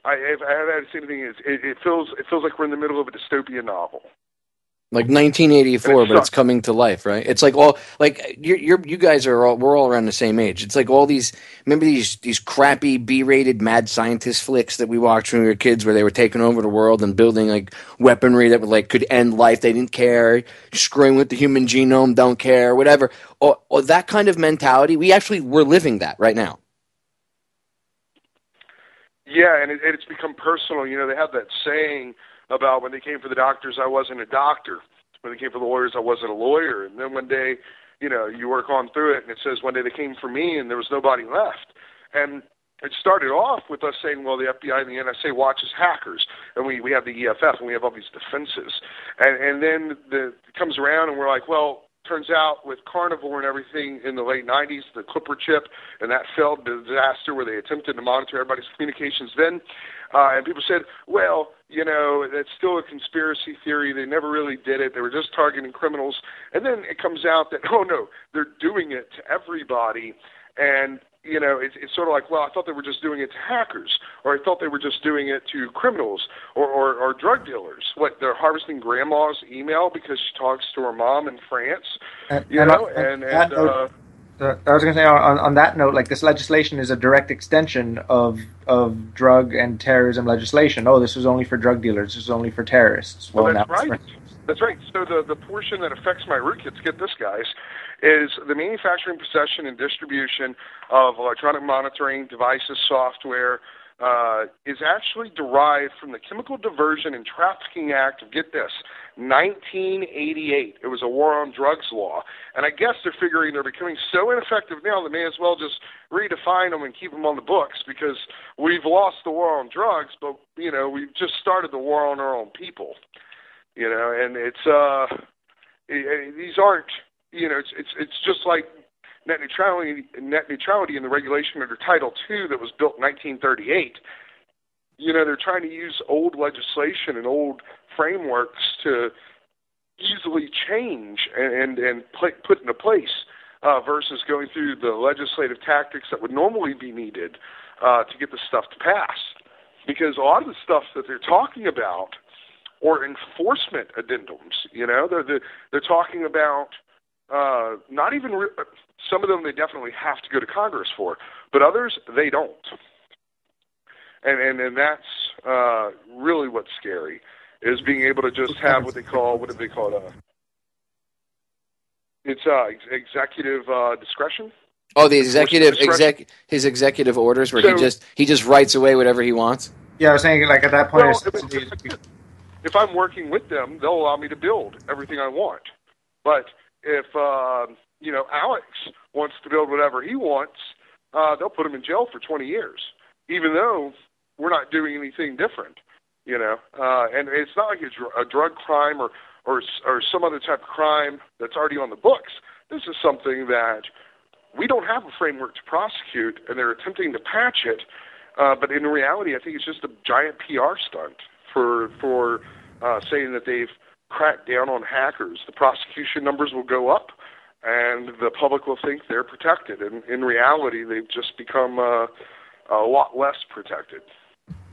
A: haven't seen anything. It feels like we're in the middle of a dystopian novel.
G: Like 1984, but it's coming to life, right? It's like you guys we're all around the same age. It's like all these, remember these crappy B-rated mad scientist flicks that we watched when we were kids, where they were taking over the world and building like weaponry that could end life. They didn't care, screwing with the human genome, don't care, whatever. Or that kind of mentality. We're living that right now.
A: Yeah, and it's become personal. You know, they have that saying about when they came for the doctors, I wasn't a doctor. When they came for the lawyers, I wasn't a lawyer. And then one day, you know, you work on through it, and it says one day they came for me, and there was nobody left. And it started off with us saying, well, the FBI and the NSA watches hackers, and we have the EFF, and we have all these defenses. And then it comes around, and we're like, well, turns out with Carnivore and everything in the late 90s, the Clipper chip, and that failed disaster where they attempted to monitor everybody's communications then. And people said, well, you know, that's still a conspiracy theory. They never really did it. They were just targeting criminals. And then it comes out that, oh, no, they're doing it to everybody. And, you know, it's sort of like, well, I thought they were just doing it to hackers, or I thought they were just doing it to criminals or drug dealers. What, they're harvesting grandma's email because she talks to her mom in France? I
H: was going to say, on that note, like, this legislation is a direct extension of drug and terrorism legislation. Oh, this was only for drug dealers. This was only for terrorists.
A: Well, that's right. That's right. So the portion that affects my rootkits, get this, guys, is the manufacturing, possession, and distribution of electronic monitoring devices, software, is actually derived from the Chemical Diversion and Trafficking Act of, get this, 1988. It was a war on drugs law. And I guess they're figuring they're becoming so ineffective now they may as well just redefine them and keep them on the books, because we've lost the war on drugs, but, you know, we've just started the war on our own people. You know, and it's these aren't, you know, it's just like net neutrality in the regulation under Title II that was built in 1938. You know, they're trying to use old legislation and old frameworks to easily change and put into place versus going through the legislative tactics that would normally be needed to get the stuff to pass. Because a lot of the stuff that they're talking about, or enforcement addendums, you know, they're talking about not even some of them they definitely have to go to Congress for, but others they don't, and that's really what's scary, is being able to just have what do they call it? It's executive discretion.
G: Oh, the his executive orders, where he just writes away whatever he wants.
H: Yeah, I was saying, like, at that point.
A: Well, if I'm working with them, they'll allow me to build everything I want. But if, you know, Alex wants to build whatever he wants, they'll put him in jail for 20 years, even though we're not doing anything different, you know. And it's not like it's a drug crime or some other type of crime that's already on the books. This is something that we don't have a framework to prosecute, and they're attempting to patch it. But in reality, I think it's just a giant PR stunt for saying that they've cracked down on hackers. The prosecution numbers will go up, and the public will think they're protected. And in reality, they've just become a lot less protected.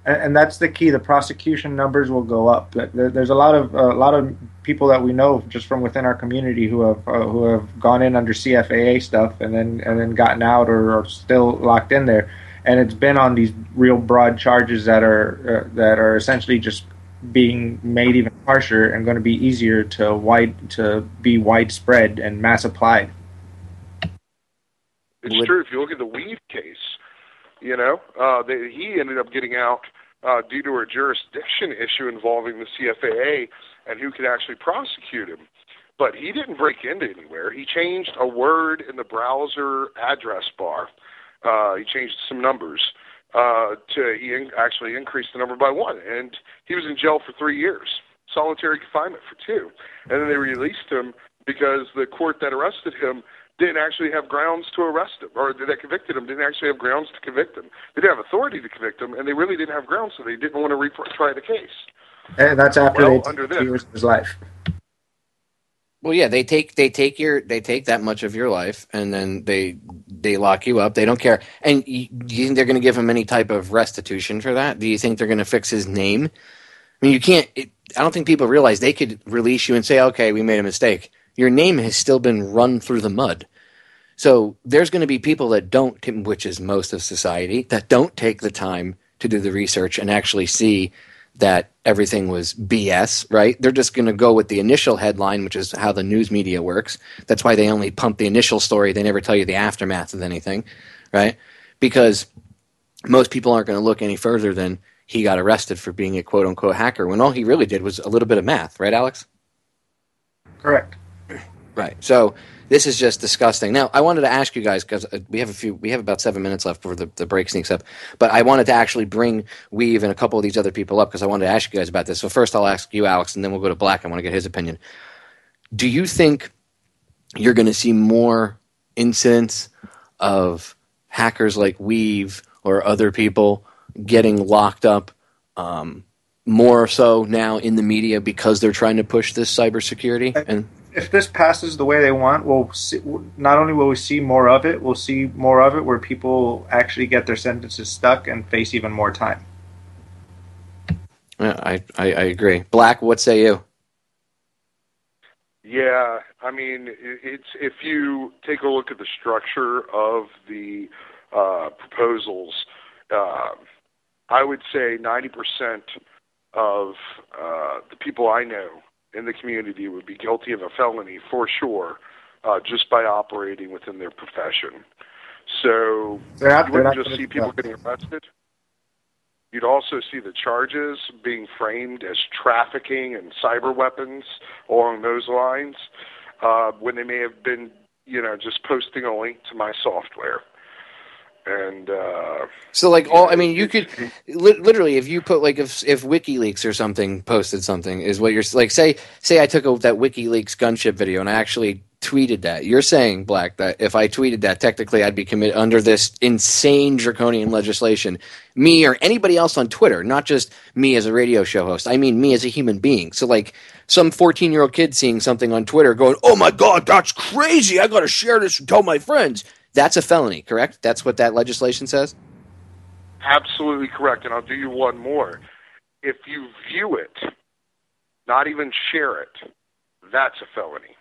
H: And that's the key. The prosecution numbers will go up. There's a lot of people that we know just from within our community who have gone in under CFAA stuff and then gotten out or are still locked in there. And it's been on these real broad charges that are essentially just being made even harsher and going to be easier to be widespread and mass applied.
A: It's true. If you look at the Weave case, you know, he ended up getting out due to a jurisdiction issue involving the CFAA and who could actually prosecute him. But he didn't break into anywhere. He changed a word in the browser address bar. He changed some numbers. actually increase the number by 1. And he was in jail for 3 years, solitary confinement for 2. And then they released him because the court that arrested him didn't actually have grounds to arrest him, or that convicted him didn't actually have grounds to convict him. They didn't have authority to convict him, and they really didn't have grounds, so they didn't want to retry the case.
H: And that's after they took 2 years of his life.
G: Well, yeah, they take that much of your life, and then they lock you up. They don't care. And do you think they're going to give him any type of restitution for that? Do you think they're going to fix his name? I mean, you can't. I don't think people realize they could release you and say, "Okay, we made a mistake." Your name has still been run through the mud. So there's going to be people that don't, which is most of society, that don't take the time to do the research and actually see that everything was BS, right? They're just going to go with the initial headline, which is how the news media works. That's why they only pump the initial story. They never tell you the aftermath of anything, right? Because most people aren't going to look any further than he got arrested for being a quote-unquote hacker, when all he really did was a little bit of math, right, Alex?
H: Correct.
G: Right. So this is just disgusting. Now, I wanted to ask you guys, because we have about 7 minutes left before the break sneaks up, but I wanted to actually bring Weave and a couple of these other people up because I wanted to ask you guys about this. So first I'll ask you, Alex, and then we'll go to Blak. I want to get his opinion. Do you think you're going to see more incidents of hackers like Weave or other people getting locked up more so now in the media because they're trying to push this cybersecurity? And
H: if this passes the way they want, we'll see, not only will we see more of it, we'll see more of it where people actually get their sentences stuck and face even more time.
G: Yeah, I agree. Blak, what say you?
A: Yeah, I mean, it's if you take a look at the structure of the proposals, I would say 90% of the people I know in the community would be guilty of a felony for sure, just by operating within their profession. So you wouldn't just see people getting arrested. You'd also see the charges being framed as trafficking and cyber weapons along those lines, when they may have been, just posting a link to my software. And
G: so, like, you could literally, if you put, like, if WikiLeaks or something posted something, is what you're like. Say I took that WikiLeaks gunship video and I actually tweeted that. You're saying, Blak, that if I tweeted that, technically I'd be committed under this insane draconian legislation. Me or anybody else on Twitter, not just me as a radio show host. I mean, me as a human being. So, like, some 14-year-old kid seeing something on Twitter, going, "Oh my God, that's crazy! I got to share this and tell my friends." That's a felony, correct? That's what that legislation says?
A: Absolutely correct, and I'll do you one more. If you view it, not even share it, that's a felony.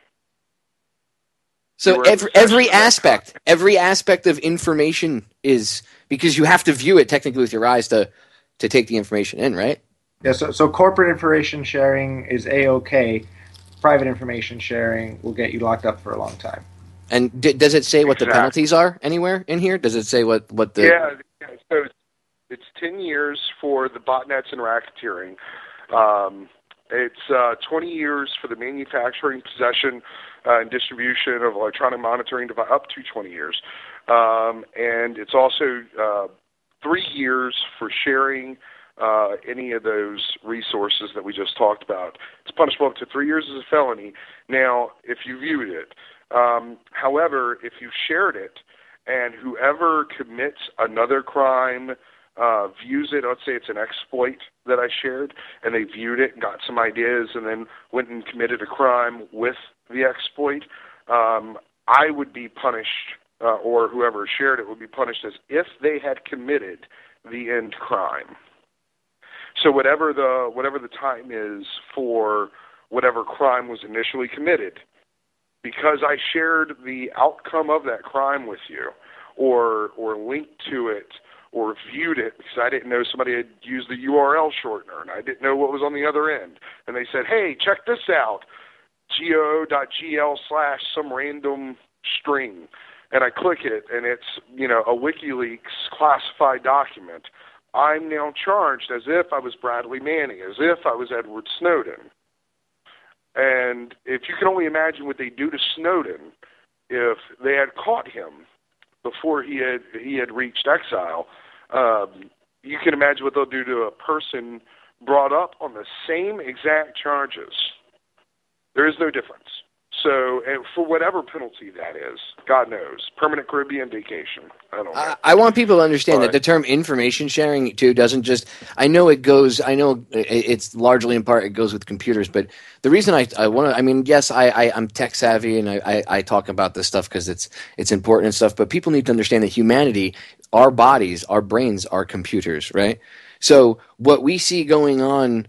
G: So every aspect of information is, because you have to view it technically with your eyes to take the information in, right?
H: Yeah, so corporate information sharing is A-OK. Private information sharing will get you locked up for a long time.
G: And does it say what the penalties are anywhere in here? Does it say what the...
A: Yeah, so it's 10 years for the botnets and racketeering. It's 20 years for the manufacturing, possession, and distribution of electronic monitoring device, up to 20 years. And it's also 3 years for sharing any of those resources that we just talked about. It's punishable up to 3 years as a felony. Now, if you viewed it, however, if you shared it and whoever commits another crime views it, let's say it's an exploit that I shared, and they viewed it and got some ideas and then went and committed a crime with the exploit, I would be punished, or whoever shared it would be punished as if they had committed the end crime. So whatever the time is for whatever crime was initially committed, because I shared the outcome of that crime with you, or linked to it, or viewed it, because I didn't know somebody had used the URL shortener, and I didn't know what was on the other end. And they said, "Hey, check this out, goo.gl/some random string." And I click it, and it's, a WikiLeaks classified document. I'm now charged as if I was Bradley Manning, as if I was Edward Snowden. And if you can only imagine what they do to Snowden if they had caught him before he had reached exile, you can imagine what they'll do to a person brought up on the same exact charges. There is no difference. So, and for whatever penalty that is, God knows, permanent Caribbean vacation. I don't know.
G: I want people to understand that the term information sharing too doesn't just. I know it's largely in part it goes with computers, but the reason I want to. I mean, yes, I'm tech savvy and I talk about this stuff because it's important and stuff. But people need to understand that humanity, our bodies, our brains, are computers, right? So what we see going on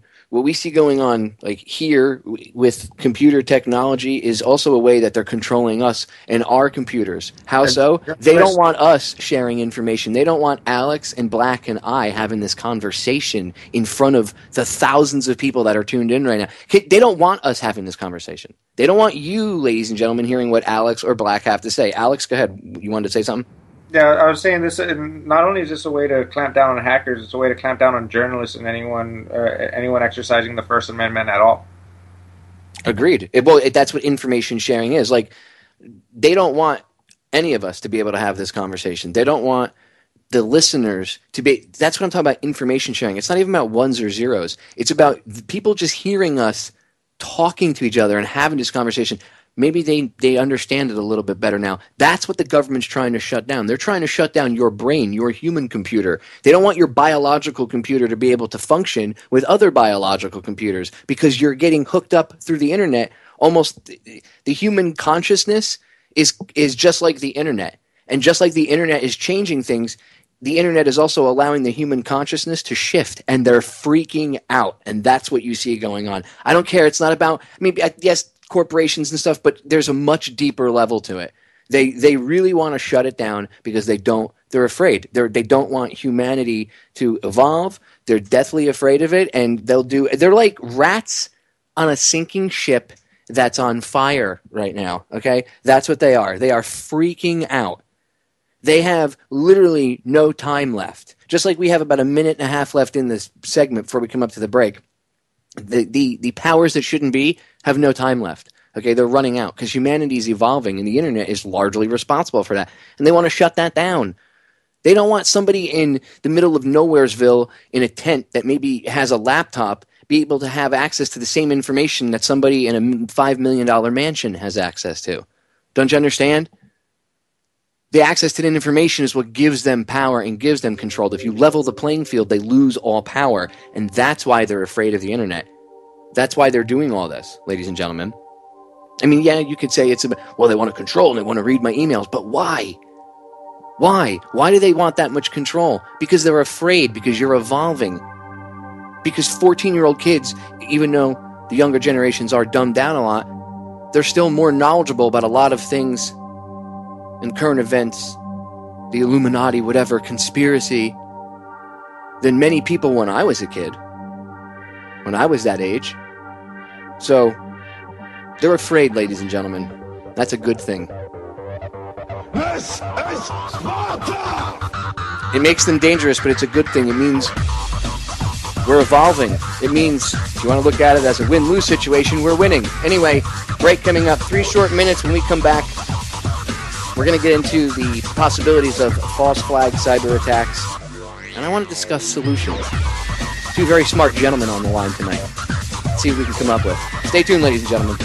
G: like here with computer technology is also a way that they're controlling us and our computers. How so? They don't want us sharing information. They don't want Alex and Blak and I having this conversation in front of the thousands of people that are tuned in right now. They don't want us having this conversation. They don't want you, ladies and gentlemen, hearing what Alex or Blak have to say. Alex, go ahead. You wanted to say something?
H: Yeah, I was saying this. Not only is this a way to clamp down on hackers, it's a way to clamp down on journalists and anyone exercising the First Amendment at all.
G: Agreed. That's what information sharing is. Like, they don't want any of us to be able to have this conversation. They don't want the listeners to be. That's what I'm talking about. Information sharing. It's not even about ones or zeros. It's about people just hearing us talking to each other and having this conversation. Maybe they understand it a little bit better now. That's what the government's trying to shut down. They're trying to shut down your brain, your human computer. They don't want your biological computer to be able to function with other biological computers because you're getting hooked up through the internet. Almost the human consciousness is just like the internet. And just like the internet is changing things, the internet is also allowing the human consciousness to shift, and they're freaking out. And that's what you see going on. I don't care. It's not about, yes, corporations and stuff, but there's a much deeper level to it. They really want to shut it down because they're afraid. They don't want humanity to evolve. They're deathly afraid of it, and they're like rats on a sinking ship that's on fire right now, okay? That's what they are. They are freaking out. They have literally no time left. Just like we have about a minute and a half left in this segment before we come up to the break. The powers that shouldn't be have no time left. Okay, they're running out because humanity is evolving and the internet is largely responsible for that. And they want to shut that down. They don't want somebody in the middle of Nowheresville in a tent that maybe has a laptop be able to have access to the same information that somebody in a $5 million mansion has access to. Don't you understand? The access to the information is what gives them power and gives them control. If you level the playing field, they lose all power. And that's why they're afraid of the internet. That's why they're doing all this, ladies and gentlemen. I mean, yeah, you could say they want to control and they want to read my emails. But why? Why? Why do they want that much control? Because they're afraid, because you're evolving. Because 14-year-old kids, even though the younger generations are dumbed down a lot, they're still more knowledgeable about a lot of things and current events, the Illuminati, whatever, conspiracy, than many people when I was a kid, when I was that age. So, they're afraid, ladies and gentlemen. That's a good thing.
F: This is Sparta!
G: It makes them dangerous, but it's a good thing. It means we're evolving. It means, if you want to look at it as a win-lose situation, we're winning. Anyway, break coming up. 3 short minutes. When we come back, we're going to get into the possibilities of false flag cyber attacks, and I want to discuss solutions. 2 very smart gentlemen on the line tonight. Let's see what we can come up with. Stay tuned, ladies and gentlemen.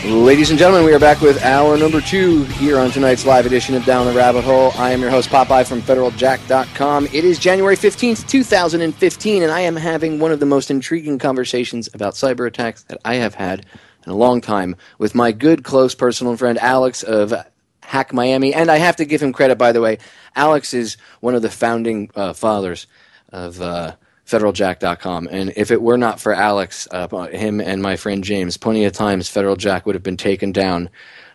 G: Ladies and gentlemen, we are back with hour number 2 here on tonight's live edition of Down the Rabbit Hole. I am your host, Popeye from FederalJack.com. It is January 15th, 2015, and I am having one of the most intriguing conversations about cyber attacks that I have had in a long time with my good, close personal friend, Alex of Hack Miami. And I have to give him credit, by the way. Alex is one of the founding fathers of FederalJack.com, and if it were not for Alex, him and my friend James, plenty of times Federal Jack would have been taken down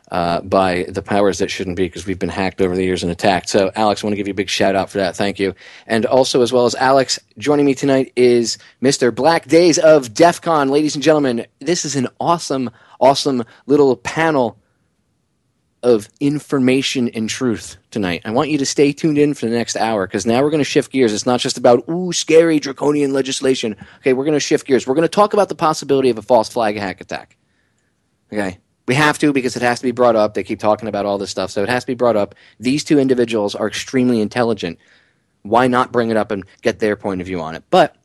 G: by the powers that shouldn't be, because we've been hacked over the years and attacked. So, Alex, I want to give you a big shout out for that. Thank you. And also, as well as Alex, joining me tonight is Mr. Blak Dayz of DEFCON. Ladies and gentlemen, this is an awesome, awesome little panel of information and truth tonight. I want you to stay tuned in for the next hour, because now we're going to shift gears. It's not just about, scary draconian legislation. Okay, we're going to shift gears. We're going to talk about the possibility of a false flag hack attack. Okay, we have to, because it has to be brought up. They keep talking about all this stuff, so it has to be brought up. These 2 individuals are extremely intelligent. Why not bring it up and get their point of view on it? But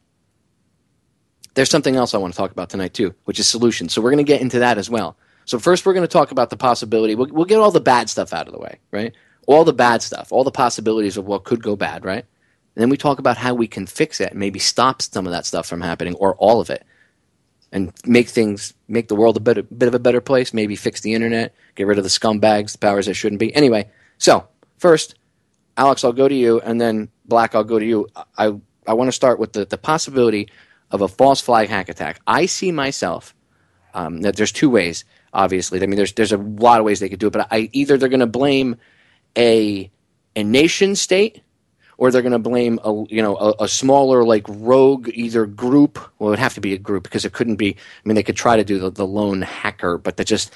G: there's something else I want to talk about tonight too, which is solutions. So we're going to get into that as well. So first we're going to talk about the possibility. We'll get all the bad stuff out of the way, right? All the bad stuff, all the possibilities of what could go bad, right? And then we talk about how we can fix it and maybe stop some of that stuff from happening or all of it and make the world a bit of a better place, maybe fix the internet, get rid of the scumbags, the powers that shouldn't be. Anyway, so first, Alex, I'll go to you, and then Blak, I'll go to you. I want to start with the possibility of a false flag hack attack. I see myself that there's two ways, obviously. I mean, there's a lot of ways they could do it, but either they're going to blame a nation state, or they're going to blame a smaller like rogue either group. Well, it would have to be a group because it couldn't be. I mean, they could try to do the lone hacker, but they just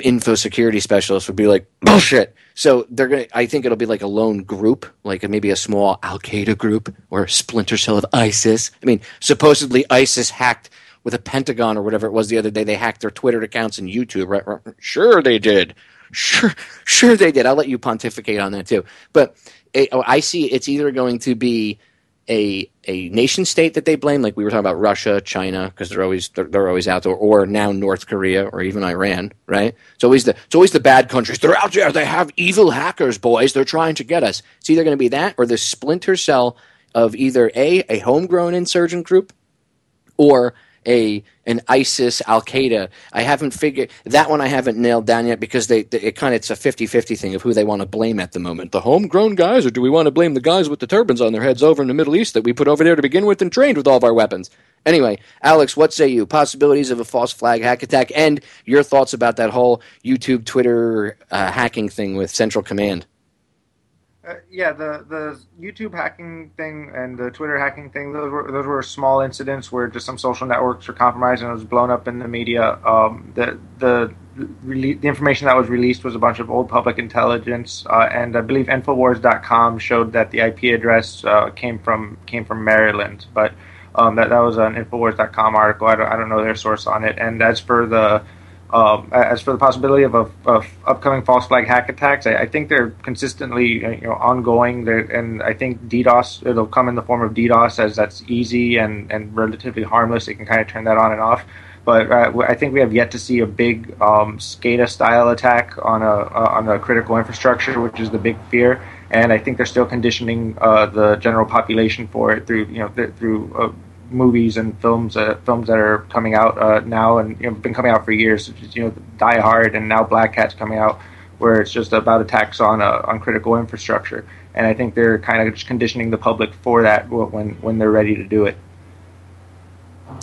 G: info security specialists would be like bullshit. So they're going to. I think it'll be like a lone group, like maybe a small Al Qaeda group or a splinter cell of ISIS. I mean, supposedly ISIS hacked with a Pentagon or whatever it was the other day. They hacked their Twitter accounts and YouTube. Right? Sure, they did. Sure, they did. I'll let you pontificate on that too, but. I see it's either going to be a nation state that they blame, like we were talking about Russia, China, because they're always out there, or now North Korea or even Iran, right? It's always the bad countries. They're out there. They have evil hackers, boys. They're trying to get us. It's either going to be that or the splinter cell of either a homegrown insurgent group or an ISIS, Al Qaeda. I haven't figured that one. I haven't nailed down yet because it's a 50-50 thing of who they want to blame at the moment. The homegrown guys, or do we want to blame the guys with the turbans on their heads over in the Middle East that we put over there to begin with and trained with all of our weapons? Anyway, Alex, what say you? Possibilities of a false flag hack attack and your thoughts about that whole YouTube, Twitter hacking thing with Central Command.
H: The YouTube hacking thing and the Twitter hacking thing, those were small incidents where just some social networks were compromised and it was blown up in the media. The information that was released was a bunch of old public intelligence, and I believe Infowars.com showed that the IP address came from Maryland, but that was an Infowars.com article. I don't know their source on it. And as for the possibility of upcoming false flag hack attacks, I think they're consistently ongoing. And I think DDoS, it'll come in the form of DDoS, as that's easy and relatively harmless. You can kind of turn that on and off. But I think we have yet to see a big SCADA style attack on a critical infrastructure, which is the big fear. And I think they're still conditioning the general population for it through movies and films that are coming out now and been coming out for years, Die Hard, and now Black Cat's coming out, where it's just about attacks on critical infrastructure. And I think they're kind of just conditioning the public for that when they're ready to do it.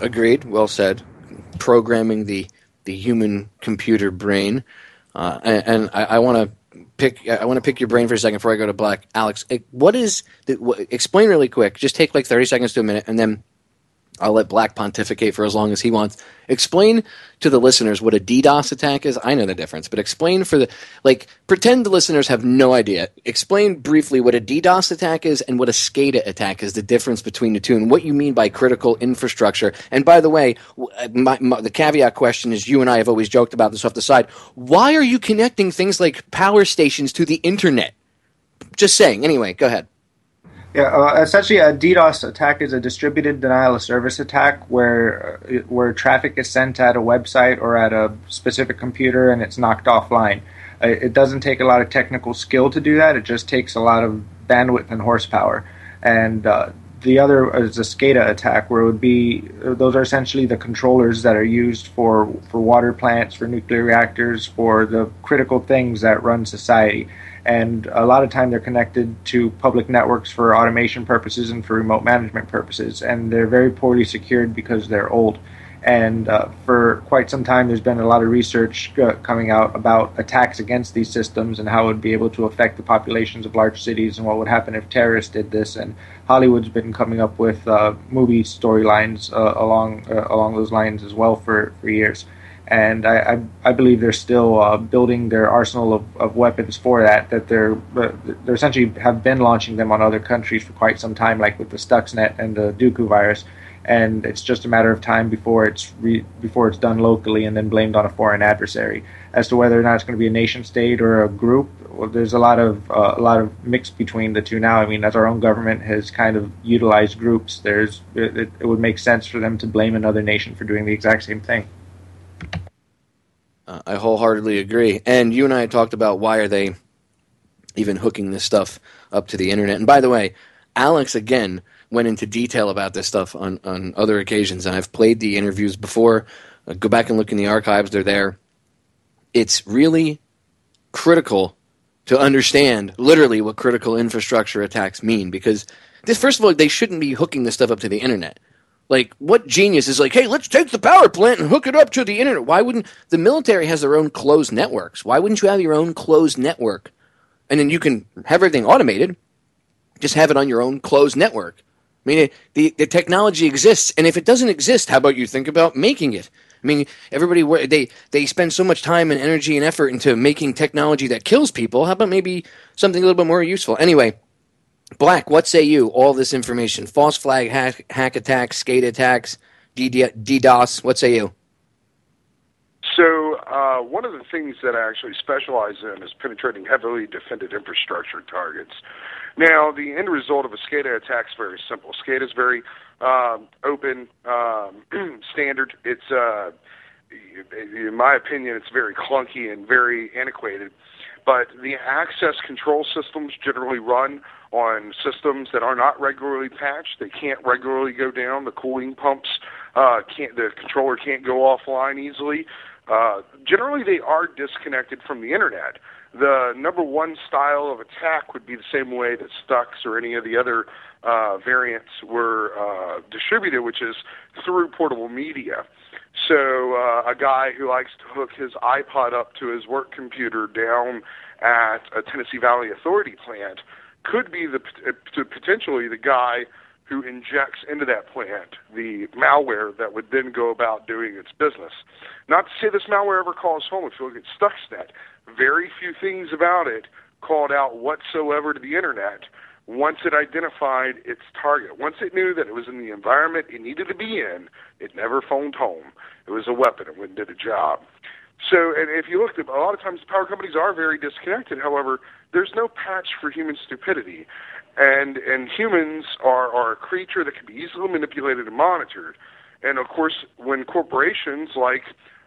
G: Agreed. Well said. Programming the human computer brain, and I want to pick your brain for a second before I go to Blak. Alex, explain really quick. Just take like 30 seconds to a minute, and then I'll let Blak pontificate for as long as he wants. Explain to the listeners what a DDoS attack is. I know the difference, but explain pretend the listeners have no idea. Explain briefly what a DDoS attack is and what a SCADA attack is, the difference between the two, and what you mean by critical infrastructure. And by the way, the caveat question is, you and I have always joked about this off the side. Why are you connecting things like power stations to the internet? Just saying. Anyway, go ahead.
H: Yeah, essentially a DDoS attack is a distributed denial of service attack where traffic is sent at a website or at a specific computer and it's knocked offline. It doesn't take a lot of technical skill to do that. It just takes a lot of bandwidth and horsepower. And the other is a SCADA attack, where those are essentially the controllers that are used for water plants, for nuclear reactors, for the critical things that run society. And a lot of time they're connected to public networks for automation purposes and for remote management purposes. And they're very poorly secured because they're old. And for quite some time, there's been a lot of research coming out about attacks against these systems and how it would be able to affect the populations of large cities and what would happen if terrorists did this. And Hollywood's been coming up with movie storylines along those lines as well for years. And I believe they're still building their arsenal of weapons for that they're essentially have been launching them on other countries for quite some time, like with the Stuxnet and the Dooku virus. and it's just a matter of time before before it's done locally and then blamed on a foreign adversary. As to whether or not it's going to be a nation state or a group, well, there's a lot of mix between the two now. I mean, as our own government has kind of utilized groups, it would make sense for them to blame another nation for doing the exact same thing.
G: I wholeheartedly agree. And you and I talked about why are they even hooking this stuff up to the internet. And by the way, Alex, again, went into detail about this stuff on other occasions, and I've played the interviews before. Go back and look in the archives. They're there. It's really critical to understand literally what critical infrastructure attacks mean, because this, first of all, they shouldn't be hooking this stuff up to the internet. Like, what genius is like, hey, let's take the power plant and hook it up to the internet? Why wouldn't the military has their own closed networks? Why wouldn't you have your own closed network? And then you can have everything automated. Just have it on your own closed network. I mean, the technology exists, and if it doesn't exist, how about you think about making it? I mean, everybody, they spend so much time and energy and effort into making technology that kills people. How about maybe something a little bit more useful? Anyway, Blak, what say you? All this information, false flag hack attacks, skate attacks, DDoS, what say you?
A: So one of the things that I actually specialize in is penetrating heavily defended infrastructure targets. Now, the end result of a SCADA attack is very simple. SCADA is very open, standard. It's, in my opinion, it's very clunky and very antiquated. But the access control systems generally run on systems that are not regularly patched. They can't regularly go down. The cooling pumps the controller can't go offline easily. Generally, they are disconnected from the internet. The number one style of attack would be the same way that Stux or any of the other variants were distributed, which is through portable media. So a guy who likes to hook his iPod up to his work computer down at a Tennessee Valley Authority plant could be potentially the guy who injects into that plant the malware that would then go about doing its business. Not to say this malware ever calls home. If you look at Stuxnet, very few things about it called out whatsoever to the internet once it identified its target. Once it knew that it was in the environment it needed to be in, it never phoned home. It was a weapon. It went and did a job. So, and if you look at, a lot of times power companies are very disconnected. However, there's no patch for human stupidity. And humans are a creature that can be easily manipulated and monitored. And, of course, when corporations like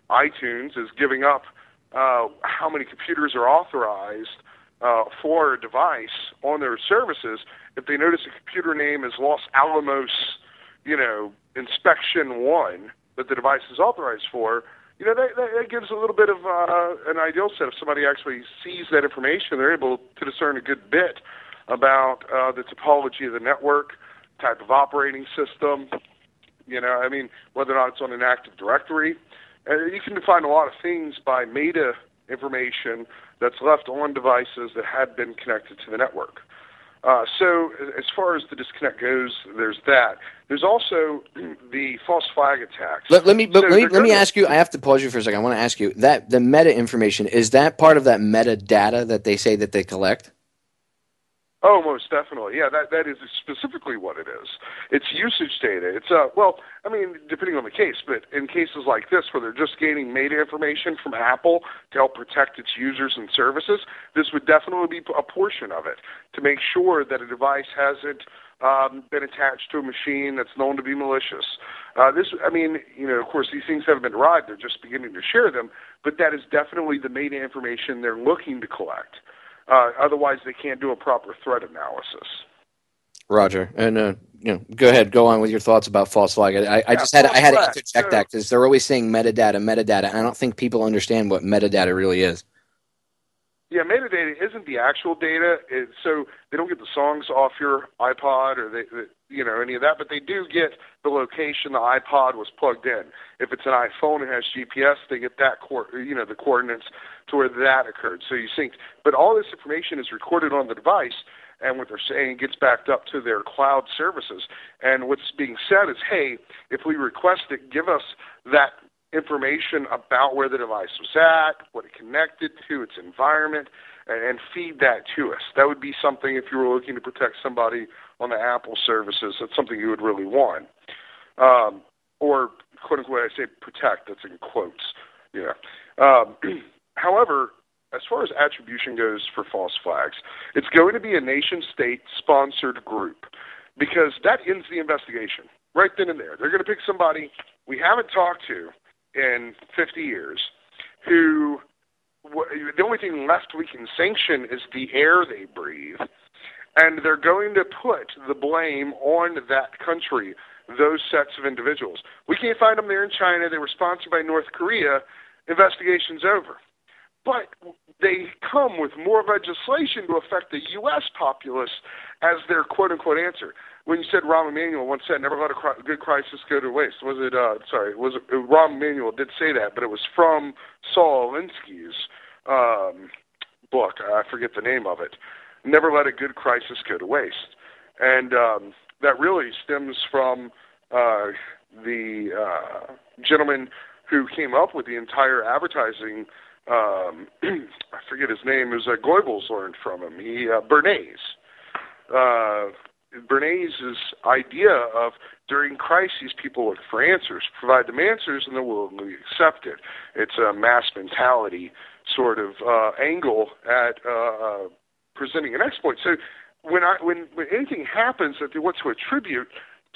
A: iTunes is giving up how many computers are authorized for a device on their services, if they notice a computer name is Los Alamos, Inspection 1 that the device is authorized for, that gives a little bit of an ideal set. If somebody actually sees that information, they're able to discern a good bit about the topology of the network, type of operating system, whether or not it's on an Active Directory. You can define a lot of things by meta information that's left on devices that had been connected to the network. So as far as the disconnect goes, there's that. There's also the false flag attacks.
G: Let me ask you. I have to pause you for a second. I want to ask you that the meta information, is that part of that metadata that they say that they collect?
A: Oh, most definitely. Yeah, that is specifically what it is. It's usage data. It's depending on the case, but in cases like this where they're just gaining meta information from Apple to help protect its users and services, this would definitely be a portion of it to make sure that a device hasn't been attached to a machine that's known to be malicious. Of course, these things haven't been derived. They're just beginning to share them, but that is definitely the meta information they're looking to collect. Otherwise, they can't do a proper threat analysis.
G: Roger, and go ahead, go on with your thoughts about false flag. I had to interject that because they're always saying metadata, and I don't think people understand what metadata really is.
A: Yeah, metadata isn't the actual data, so they don't get the songs off your iPod or any of that, but they do get the location the iPod was plugged in. If it's an iPhone and has GPS, they get that the coordinates to where that occurred. So you sync, but all this information is recorded on the device, and what they're saying gets backed up to their cloud services. And what's being said is, hey, if we request it, give us that information about where the device was at, what it connected to, its environment, and feed that to us. That would be something, if you were looking to protect somebody on the Apple services, that's something you would really want. or quote unquote, I say protect. That's in quotes. However, as far as attribution goes for false flags, it's going to be a nation-state sponsored group because that ends the investigation right then and there. They're going to pick somebody we haven't talked to in 50 years who the only thing left we can sanction is the air they breathe, and they're going to put the blame on that country, those sets of individuals. We can't find them there in China. They were sponsored by North Korea. Investigation's over. But they come with more legislation to affect the U.S. populace as their quote-unquote answer. When you said Rahm Emanuel once said, never let a good crisis go to waste. Rahm Emanuel did say that, but it was from Saul Alinsky's book. I forget the name of it. Never let a good crisis go to waste. And that really stems from the gentleman who came up with the entire advertising. I forget his name. It was Goebbels learned from him. Bernays. Bernays' idea of during crises people look for answers, provide them answers, and then willingly accept it. It's a mass mentality sort of angle at presenting an exploit. So when anything happens that they want to attribute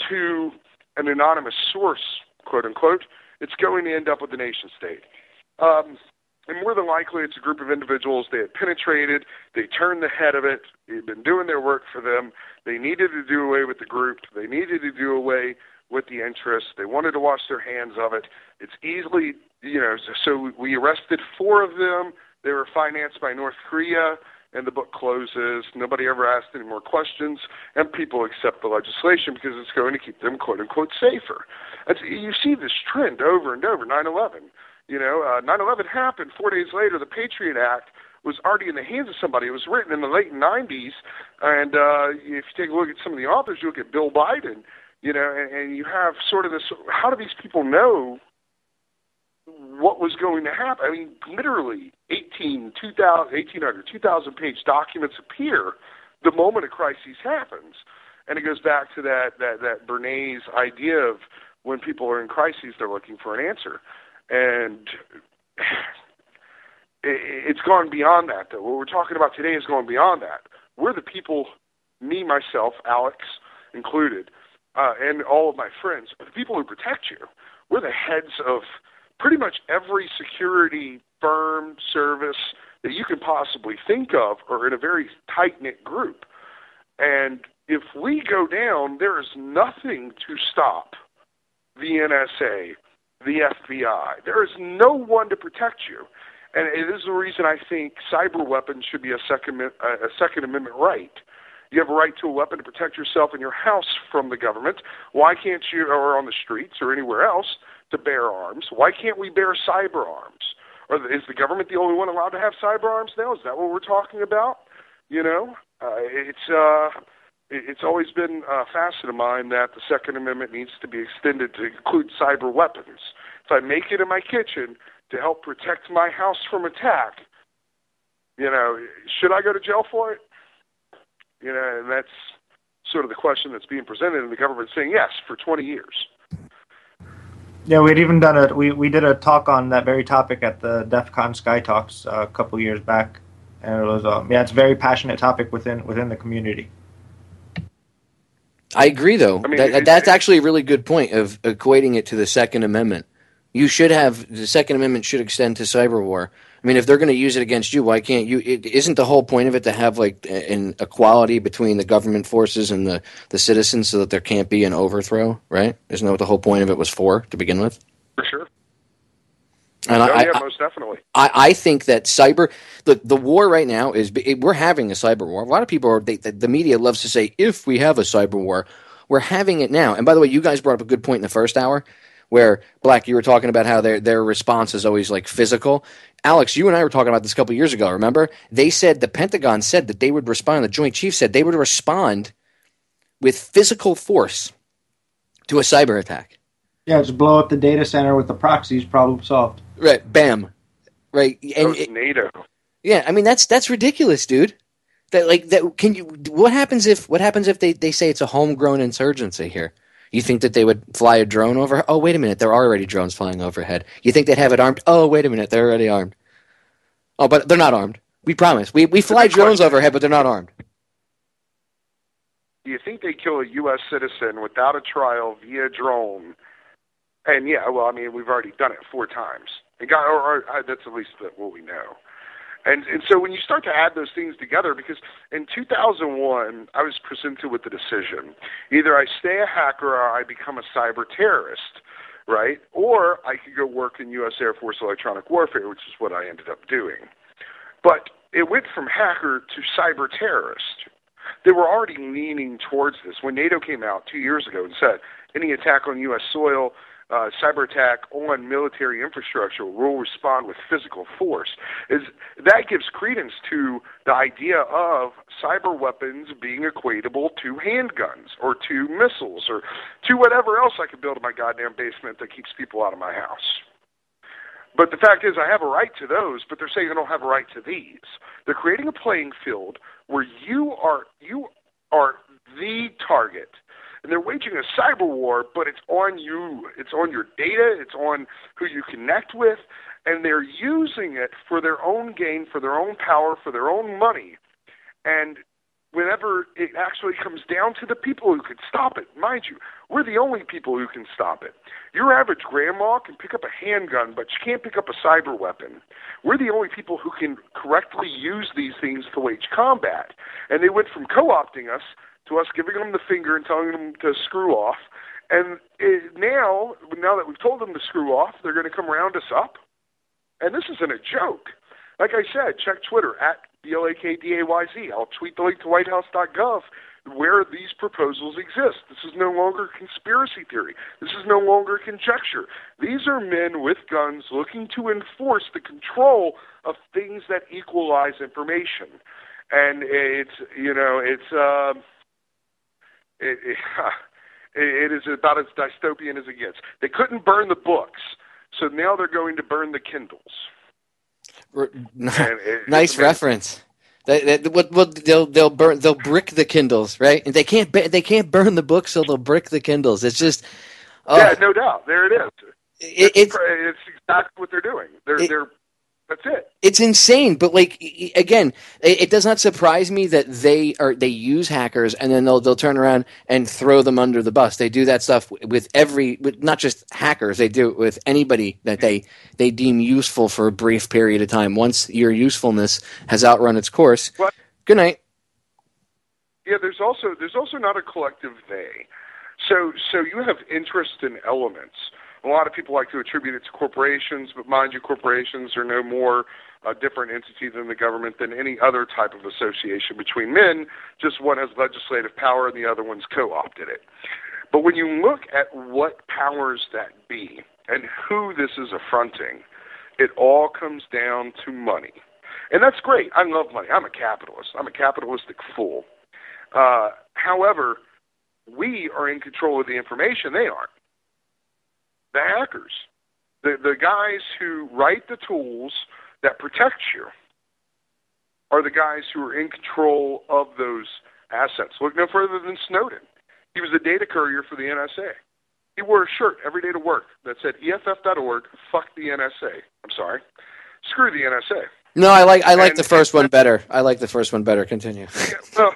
A: to an anonymous source, quote unquote, it's going to end up with the nation state. And more than likely, it's a group of individuals. They had penetrated. They turned the head of it. They'd been doing their work for them. They needed to do away with the group. They needed to do away with the interests. They wanted to wash their hands of it. It's easily, so we arrested 4 of them. They were financed by North Korea, and the book closes. Nobody ever asked any more questions, and people accept the legislation because it's going to keep them, quote-unquote, safer. You see this trend over and over, 9/11. 9/11 happened. 4 days later, the Patriot Act was already in the hands of somebody. It was written in the late 90s, and if you take a look at some of the authors, you look at Bill Biden, and you have sort of this, how do these people know what was going to happen? I mean, literally 2,000-page documents appear the moment a crisis happens. And it goes back to that Bernays idea of when people are in crises, they're looking for an answer. And it's gone beyond that, though. What we're talking about today is going beyond that. We're the people, me, myself, Alex included, and all of my friends, the people who protect you. We're the heads of pretty much every security firm, service that you can possibly think of are in a very tight-knit group. And if we go down, there is nothing to stop the NSA, the FBI. There is no one to protect you. And it is the reason I think cyber weapons should be a Second Amendment right. You have a right to a weapon to protect yourself in your house from the government. Why can't you, or on the streets or anywhere else, to bear arms? Why can't we bear cyber arms? Or is the government the only one allowed to have cyber arms now? Is that what we're talking about? It's always been a facet of mine that the Second Amendment needs to be extended to include cyber weapons. If I make it in my kitchen to help protect my house from attack, should I go to jail for it? And that's sort of the question that's being presented, and the government's saying yes for 20 years.
H: Yeah, we'd even done we did a talk on that very topic at the DEFCON Sky Talks a couple years back, and it was it's a very passionate topic within the community.
G: I agree, though. I mean, that's actually a really good point of equating it to the Second Amendment. The Second Amendment should extend to cyber war. I mean, if they're going to use it against you, why can't you? Isn't the whole point of it to have like an equality between the government forces and the citizens so that there can't be an overthrow, right? Isn't that what the whole point of it was for to begin with?
A: For sure.
G: And
A: most definitely.
G: I think that the war right now we're having a cyber war. A lot of people the media loves to say, if we have a cyber war, we're having it now. And by the way, you guys brought up a good point in the first hour where, Blak, you were talking about how their response is always like physical. Alex, you and I were talking about this a couple years ago, remember? The Pentagon said that they would respond, the Joint Chiefs said they would respond with physical force to a cyber attack.
H: Yeah, just blow up the data center with the proxies, problem solved.
G: Right, bam. Right. And
A: NATO.
G: Yeah, I mean that's ridiculous, dude. What happens if they say it's a homegrown insurgency here? You think that they would fly a drone over? Oh, wait a minute, there are already drones flying overhead. You think they'd have it armed? Oh, wait a minute, they're already armed. Oh, but they're not armed. We promise. We fly drones overhead, but they're not armed.
A: Do you think they kill a U.S. citizen without a trial via drone? And yeah, well, I mean, we've already done it 4 times. Or that's at least what we know. And so when you start to add those things together, because in 2001, I was presented with the decision. Either I stay a hacker or I become a cyber terrorist, right? Or I could go work in U.S. Air Force electronic warfare, which is what I ended up doing. But it went from hacker to cyber terrorist. They were already leaning towards this. When NATO came out 2 years ago and said, any attack on U.S. soil, cyber attack on military infrastructure will respond with physical force. That gives credence to the idea of cyber weapons being equatable to handguns or to missiles or to whatever else I could build in my goddamn basement that keeps people out of my house. But the fact is, I have a right to those, but they're saying I don't have a right to these. They're creating a playing field where you are the target. And they're waging a cyber war, but it's on you. It's on your data. It's on who you connect with. And they're using it for their own gain, for their own power, for their own money. And whenever it actually comes down to the people who could stop it, mind you, we're the only people who can stop it. Your average grandma can pick up a handgun, but she can't pick up a cyber weapon. We're the only people who can correctly use these things to wage combat. And they went from co-opting us to us giving them the finger and telling them to screw off. And now that we've told them to screw off, they're going to come round us up. And this isn't a joke. Like I said, check Twitter, @BLAKDAYZ. I'll tweet the link to whitehouse.gov where these proposals exist. This is no longer conspiracy theory. This is no longer conjecture. These are men with guns looking to enforce the control of things that equalize information. And it is about as dystopian as it gets. They couldn't burn the books, so now they're going to burn the Kindles.
G: Nice reference. They'll brick the Kindles, right? And they can't burn the books, so they'll brick the Kindles. It's just
A: yeah, no doubt. There it is. It's exactly what they're doing. That's it.
G: It's insane, but again, it does not surprise me that they use hackers and then they'll turn around and throw them under the bus. They do that stuff with not just hackers. They do it with anybody that they deem useful for a brief period of time. Once your usefulness has outrun its course,
A: but,
G: good night.
A: Yeah, there's also not a collective they. So you have interest in elements. A lot of people like to attribute it to corporations, but mind you, corporations are no more a different entity than the government than any other type of association between men. Just one has legislative power and the other one's co-opted it. But when you look at what powers that be and who this is affronting, it all comes down to money. And that's great. I love money. I'm a capitalist. I'm a capitalistic fool. However, we are in control of the information. They aren't. The hackers, the guys who write the tools that protect you are the guys who are in control of those assets. Look no further than Snowden. He was a data courier for the NSA. He wore a shirt every day to work that said EFF.org, fuck the NSA. I'm sorry. Screw the NSA.
G: No, I like the first one better. I like the first one better. Continue.
A: Well,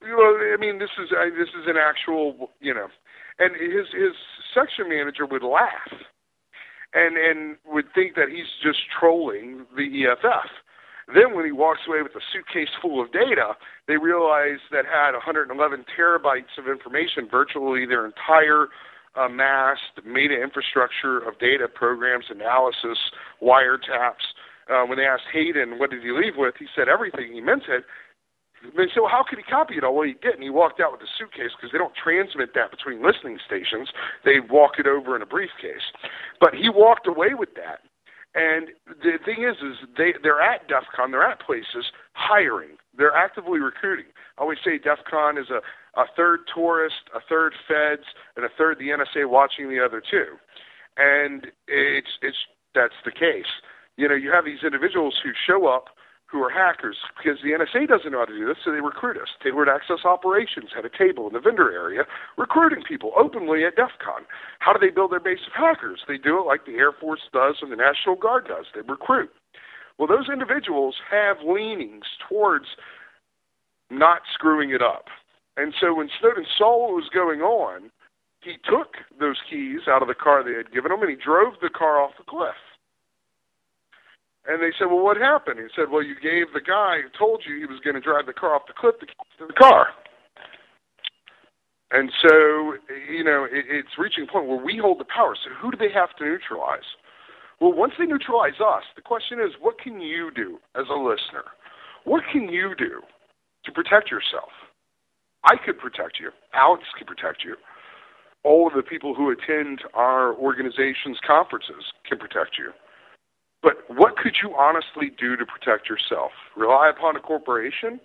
A: I mean, this is an actual, and his section manager would laugh and would think that he's just trolling the EFF. Then when he walks away with a suitcase full of data, they realize that had 111 terabytes of information, virtually their entire amassed meta infrastructure of data, programs, analysis, wiretaps. When they asked Hayden, what did he leave with, he said everything. He meant it. They said, well, how could he copy it all? Well, he didn't. He walked out with a suitcase because they don't transmit that between listening stations. They walk it over in a briefcase. But he walked away with that. And the thing is they're at DEFCON, they're at places hiring. They're actively recruiting. I always say DEFCON is a third tourist, a third feds, and a third the NSA watching the other two. And that's the case. You have these individuals who show up, who are hackers, because the NSA doesn't know how to do this, so they recruit us. Tailored Access Operations had a table in the vendor area recruiting people openly at DEFCON. How do they build their base of hackers? They do it like the Air Force does and the National Guard does. They recruit. Well, those individuals have leanings towards not screwing it up. And so when Snowden saw what was going on, he took those keys out of the car they had given him, and he drove the car off the cliff. And they said, well, what happened? He said, well, you gave the guy who told you he was going to drive the car off the cliff the keys to the car. And so, it's reaching a point where we hold the power. So who do they have to neutralize? Well, once they neutralize us, the question is, what can you do as a listener? What can you do to protect yourself? I could protect you. Alex could protect you. All of the people who attend our organization's conferences can protect you. But what could you honestly do to protect yourself? Rely upon a corporation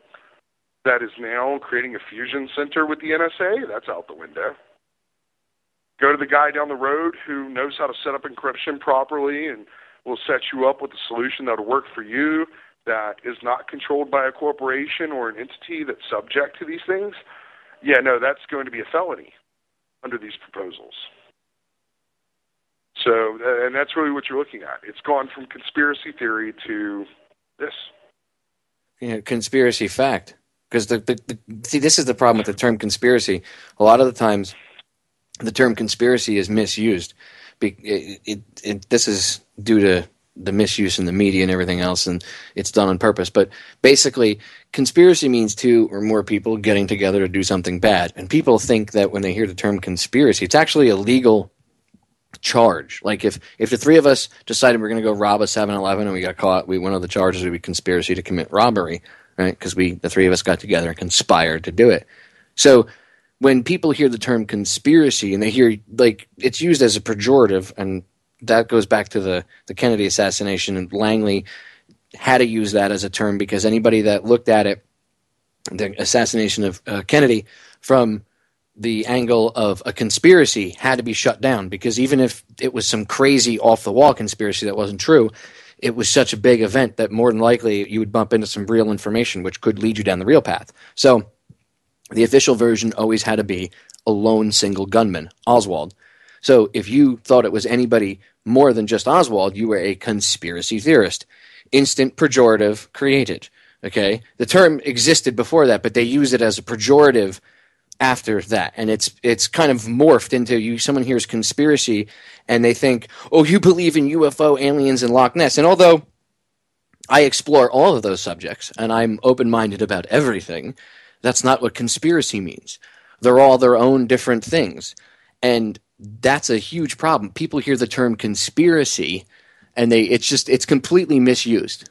A: that is now creating a fusion center with the NSA? That's out the window. Go to the guy down the road who knows how to set up encryption properly and will set you up with a solution that will work for you, that is not controlled by a corporation or an entity that's subject to these things. Yeah, no, that's going to be a felony under these proposals. So, and that's really what you're looking at. It's gone from conspiracy theory to this.
G: Yeah, conspiracy fact. Because see, this is the problem with the term conspiracy. A lot of the times, the term conspiracy is misused. This is due to the misuse in the media and everything else, and it's done on purpose. But basically, conspiracy means two or more people getting together to do something bad. And people think that when they hear the term conspiracy, it's actually a legal charge. Like if the three of us decided we're going to go rob a 7-Eleven and we got caught, one of the charges would be conspiracy to commit robbery, right? Because the three of us got together and conspired to do it. So when people hear the term conspiracy and they hear, like, it's used as a pejorative, and that goes back to the Kennedy assassination, and Langley had to use that as a term because anybody that looked at it, the assassination of Kennedy, from the angle of a conspiracy had to be shut down, because even if it was some crazy off-the-wall conspiracy that wasn't true, it was such a big event that more than likely you would bump into some real information which could lead you down the real path. So the official version always had to be a lone single gunman, Oswald. So if you thought it was anybody more than just Oswald, you were a conspiracy theorist. Instant pejorative created. Okay? The term existed before that, but they use it as a pejorative after that, and it's kind of morphed into someone hears conspiracy and they think, oh, you believe in UFO, aliens, and Loch Ness. And although I explore all of those subjects and I'm open-minded about everything, that's not what conspiracy means. They're all their own different things, and that's a huge problem. People hear the term conspiracy and it's completely misused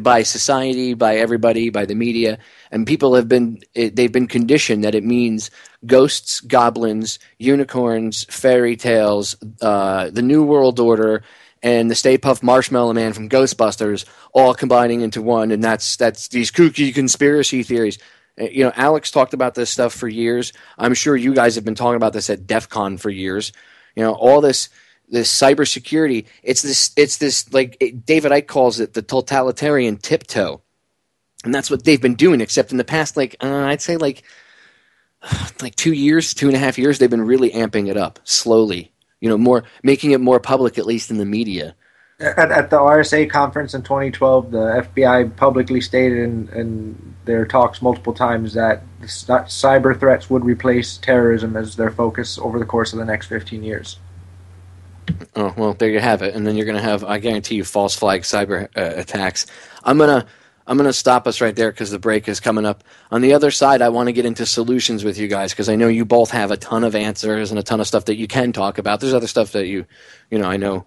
G: by society, by everybody, by the media, and people they've been conditioned that it means ghosts, goblins, unicorns, fairy tales, the New World Order, and the Stay Puft Marshmallow Man from Ghostbusters all combining into one, and that's these kooky conspiracy theories. Alex talked about this stuff for years. I'm sure you guys have been talking about this at DEF CON for years. All this cybersecurity, it's this like David Icke calls it the totalitarian tiptoe, and that's what they've been doing. Except in the past, I'd say like 2.5 years, they've been really amping it up slowly. More making it more public, at least in the media.
H: At the RSA conference in 2012, the FBI publicly stated in their talks multiple times that cyber threats would replace terrorism as their focus over the course of the next 15 years.
G: Oh, well, there you have it. And then you're going to have, I guarantee you, false flag cyber attacks. I'm gonna stop us right there because the break is coming up. On the other side, I want to get into solutions with you guys because I know you both have a ton of answers and a ton of stuff that you can talk about. There's other stuff that I know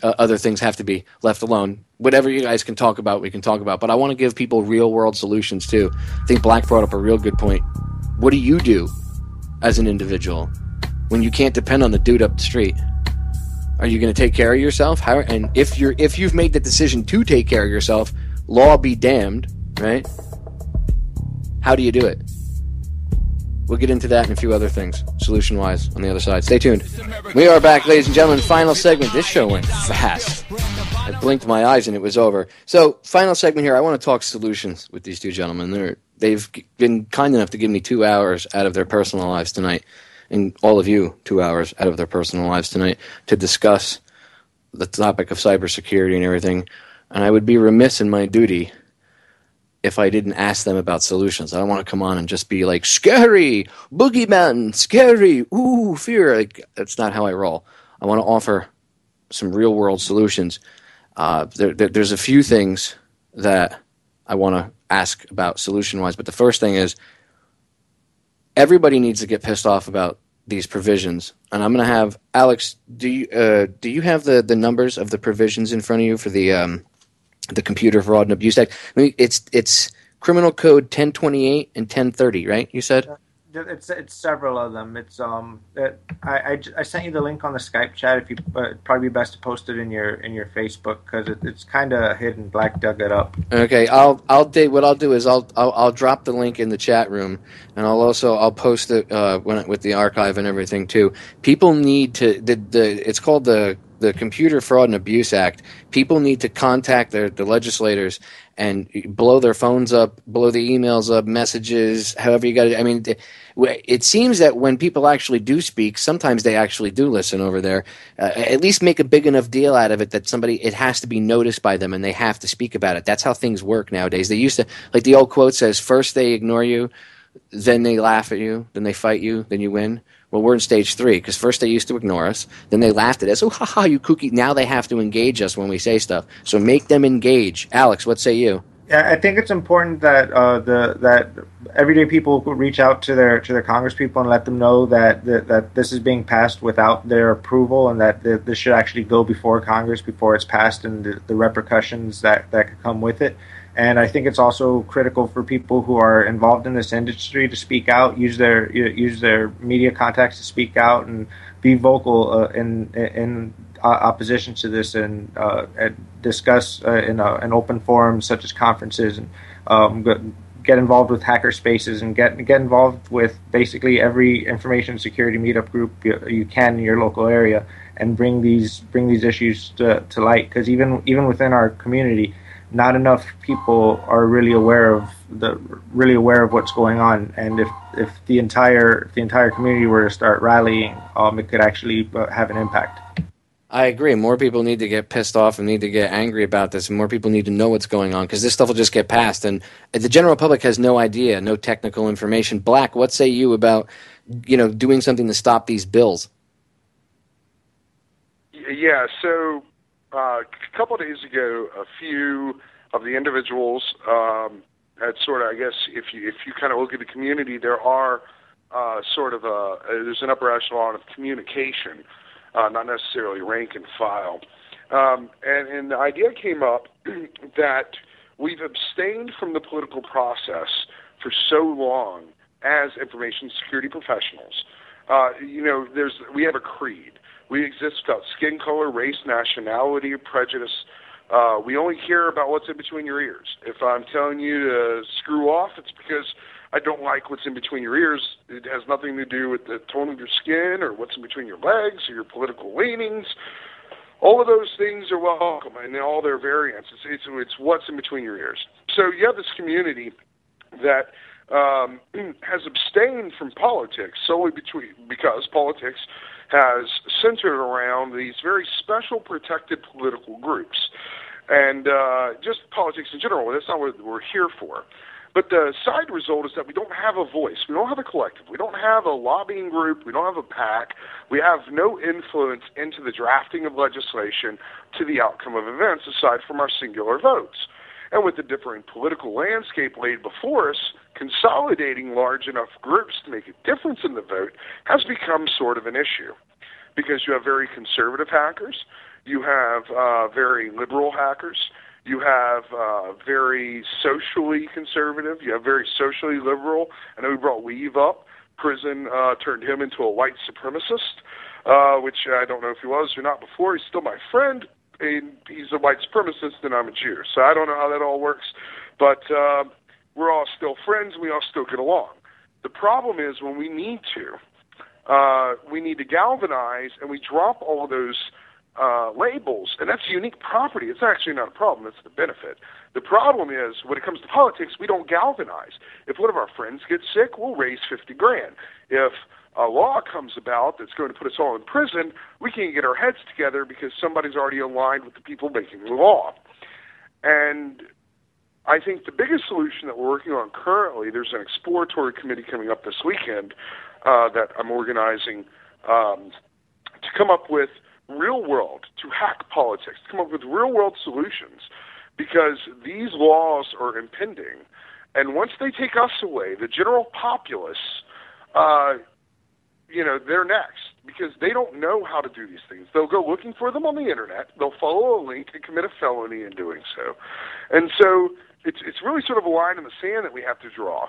G: other things have to be left alone. Whatever you guys can talk about, we can talk about. But I want to give people real-world solutions, too. I think Blak brought up a real good point. What do you do as an individual when you can't depend on the dude up the street? Are you going to take care of yourself? And if you've made the decision to take care of yourself, law be damned, right? How do you do it? We'll get into that and a few other things, solution-wise, on the other side. Stay tuned. We are back, ladies and gentlemen. Final segment. This show went fast. I blinked my eyes and it was over. So, final segment here. I want to talk solutions with these two gentlemen. They've been kind enough to give me 2 hours out of their personal lives tonight, and all of you 2 hours out of their personal lives tonight to discuss the topic of cybersecurity and everything. And I would be remiss in my duty if I didn't ask them about solutions. I don't want to come on and just be like, scary, boogeyman, scary, ooh, fear. Like, that's not how I roll. I want to offer some real-world solutions. There's a few things that I want to ask about solution-wise, but the first thing is everybody needs to get pissed off about these provisions. And I'm going to have Alex. Do you have the numbers of the provisions in front of you for the Computer Fraud and Abuse Act? I mean, it's Criminal Code 1028 and 1030, right? You said.
H: It's several of them. It's I sent you the link on the Skype chat. If you it'd probably be best to post it in your Facebook because it's kind of hidden. Blak dug it up.
G: Okay, what I'll do is I'll drop the link in the chat room, and I'll post it with the archive and everything too. People need to it's called the Computer Fraud and Abuse Act. People need to contact the legislators and blow their phones up, blow the emails up, messages, however you got it. I mean, it seems that when people actually do speak, sometimes they actually do listen over there. At least make a big enough deal out of it that it has to be noticed by them and they have to speak about it. That's how things work nowadays. They used to, like the old quote says, first they ignore you, then they laugh at you, then they fight you, then you win. Well, we're in stage 3 because first they used to ignore us, then they laughed at us. Oh, haha, you kooky. Now they have to engage us when we say stuff. So make them engage. Alex, what say you?
H: Yeah, I think it's important that that everyday people reach out to their congresspeople and let them know that this is being passed without their approval and that this should actually go before Congress before it's passed and the repercussions that could come with it. And I think it's also critical for people who are involved in this industry to speak out, use their media contacts to speak out and be vocal in opposition to this and discuss in open forums such as conferences and get involved with hacker spaces and get involved with basically every information security meetup group you can in your local area and bring these issues to light because even within our community. Not enough people are really aware of what's going on, and if the entire community were to start rallying, it could actually have an impact.
G: I agree. More people need to get pissed off and need to get angry about this, and more people need to know what's going on because this stuff will just get passed, and the general public has no idea, no technical information. Blak, what say you about doing something to stop these bills?
A: Yeah. So. A couple of days ago, a few of the individuals had sort of, I guess, if you kind of look at the community, there are there's an upper echelon of communication, not necessarily rank and file. And the idea came up that we've abstained from the political process for so long as information security professionals. We have a creed. We exist without skin color, race, nationality, or prejudice. We only care about what's in between your ears. If I'm telling you to screw off, it's because I don't like what's in between your ears. It has nothing to do with the tone of your skin or what's in between your legs or your political leanings. All of those things are welcome, and all their variants. It's what's in between your ears. So you have this community that has abstained from politics solely because politics has centered around these very special protected political groups. And just politics in general, that's not what we're here for. But the side result is that we don't have a voice. We don't have a collective. We don't have a lobbying group. We don't have a PAC. We have no influence into the drafting of legislation to the outcome of events aside from our singular votes. And with the differing political landscape laid before us, consolidating large enough groups to make a difference in the vote has become sort of an issue. Because you have very conservative hackers, you have very liberal hackers, you have very socially conservative, you have very socially liberal. I know we brought Weave up. Prison turned him into a white supremacist, which I don't know if he was or not before. He's still my friend. And he's a white supremacist and I'm a Jew. So I don't know how that all works, but we're all still friends and we all still get along. The problem is when we need to galvanize and we drop all of those labels, and that's unique property. It's actually not a problem. That's the benefit. The problem is, when it comes to politics, we don't galvanize. If one of our friends gets sick, we'll raise $50,000. If a law comes about that's going to put us all in prison, we can't get our heads together because somebody's already aligned with the people making the law. And I think the biggest solution that we're working on currently, there's an exploratory committee coming up this weekend that I'm organizing to come up with real world, to hack politics, to come up with real world solutions, because these laws are impending. And once they take us away, the general populace, they're next, because they don't know how to do these things. They'll go looking for them on the internet. They'll follow a link and commit a felony in doing so. And so it's really sort of a line in the sand that we have to draw.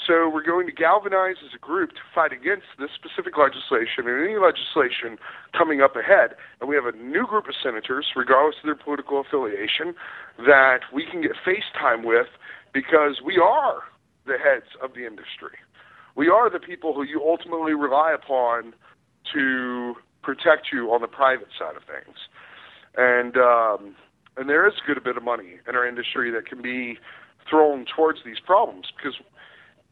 A: So we're going to galvanize as a group to fight against this specific legislation and any legislation coming up ahead. And we have a new group of senators, regardless of their political affiliation, that we can get FaceTime with, because we are the heads of the industry. We are the people who you ultimately rely upon to protect you on the private side of things. And there is a good bit of money in our industry that can be thrown towards these problems, because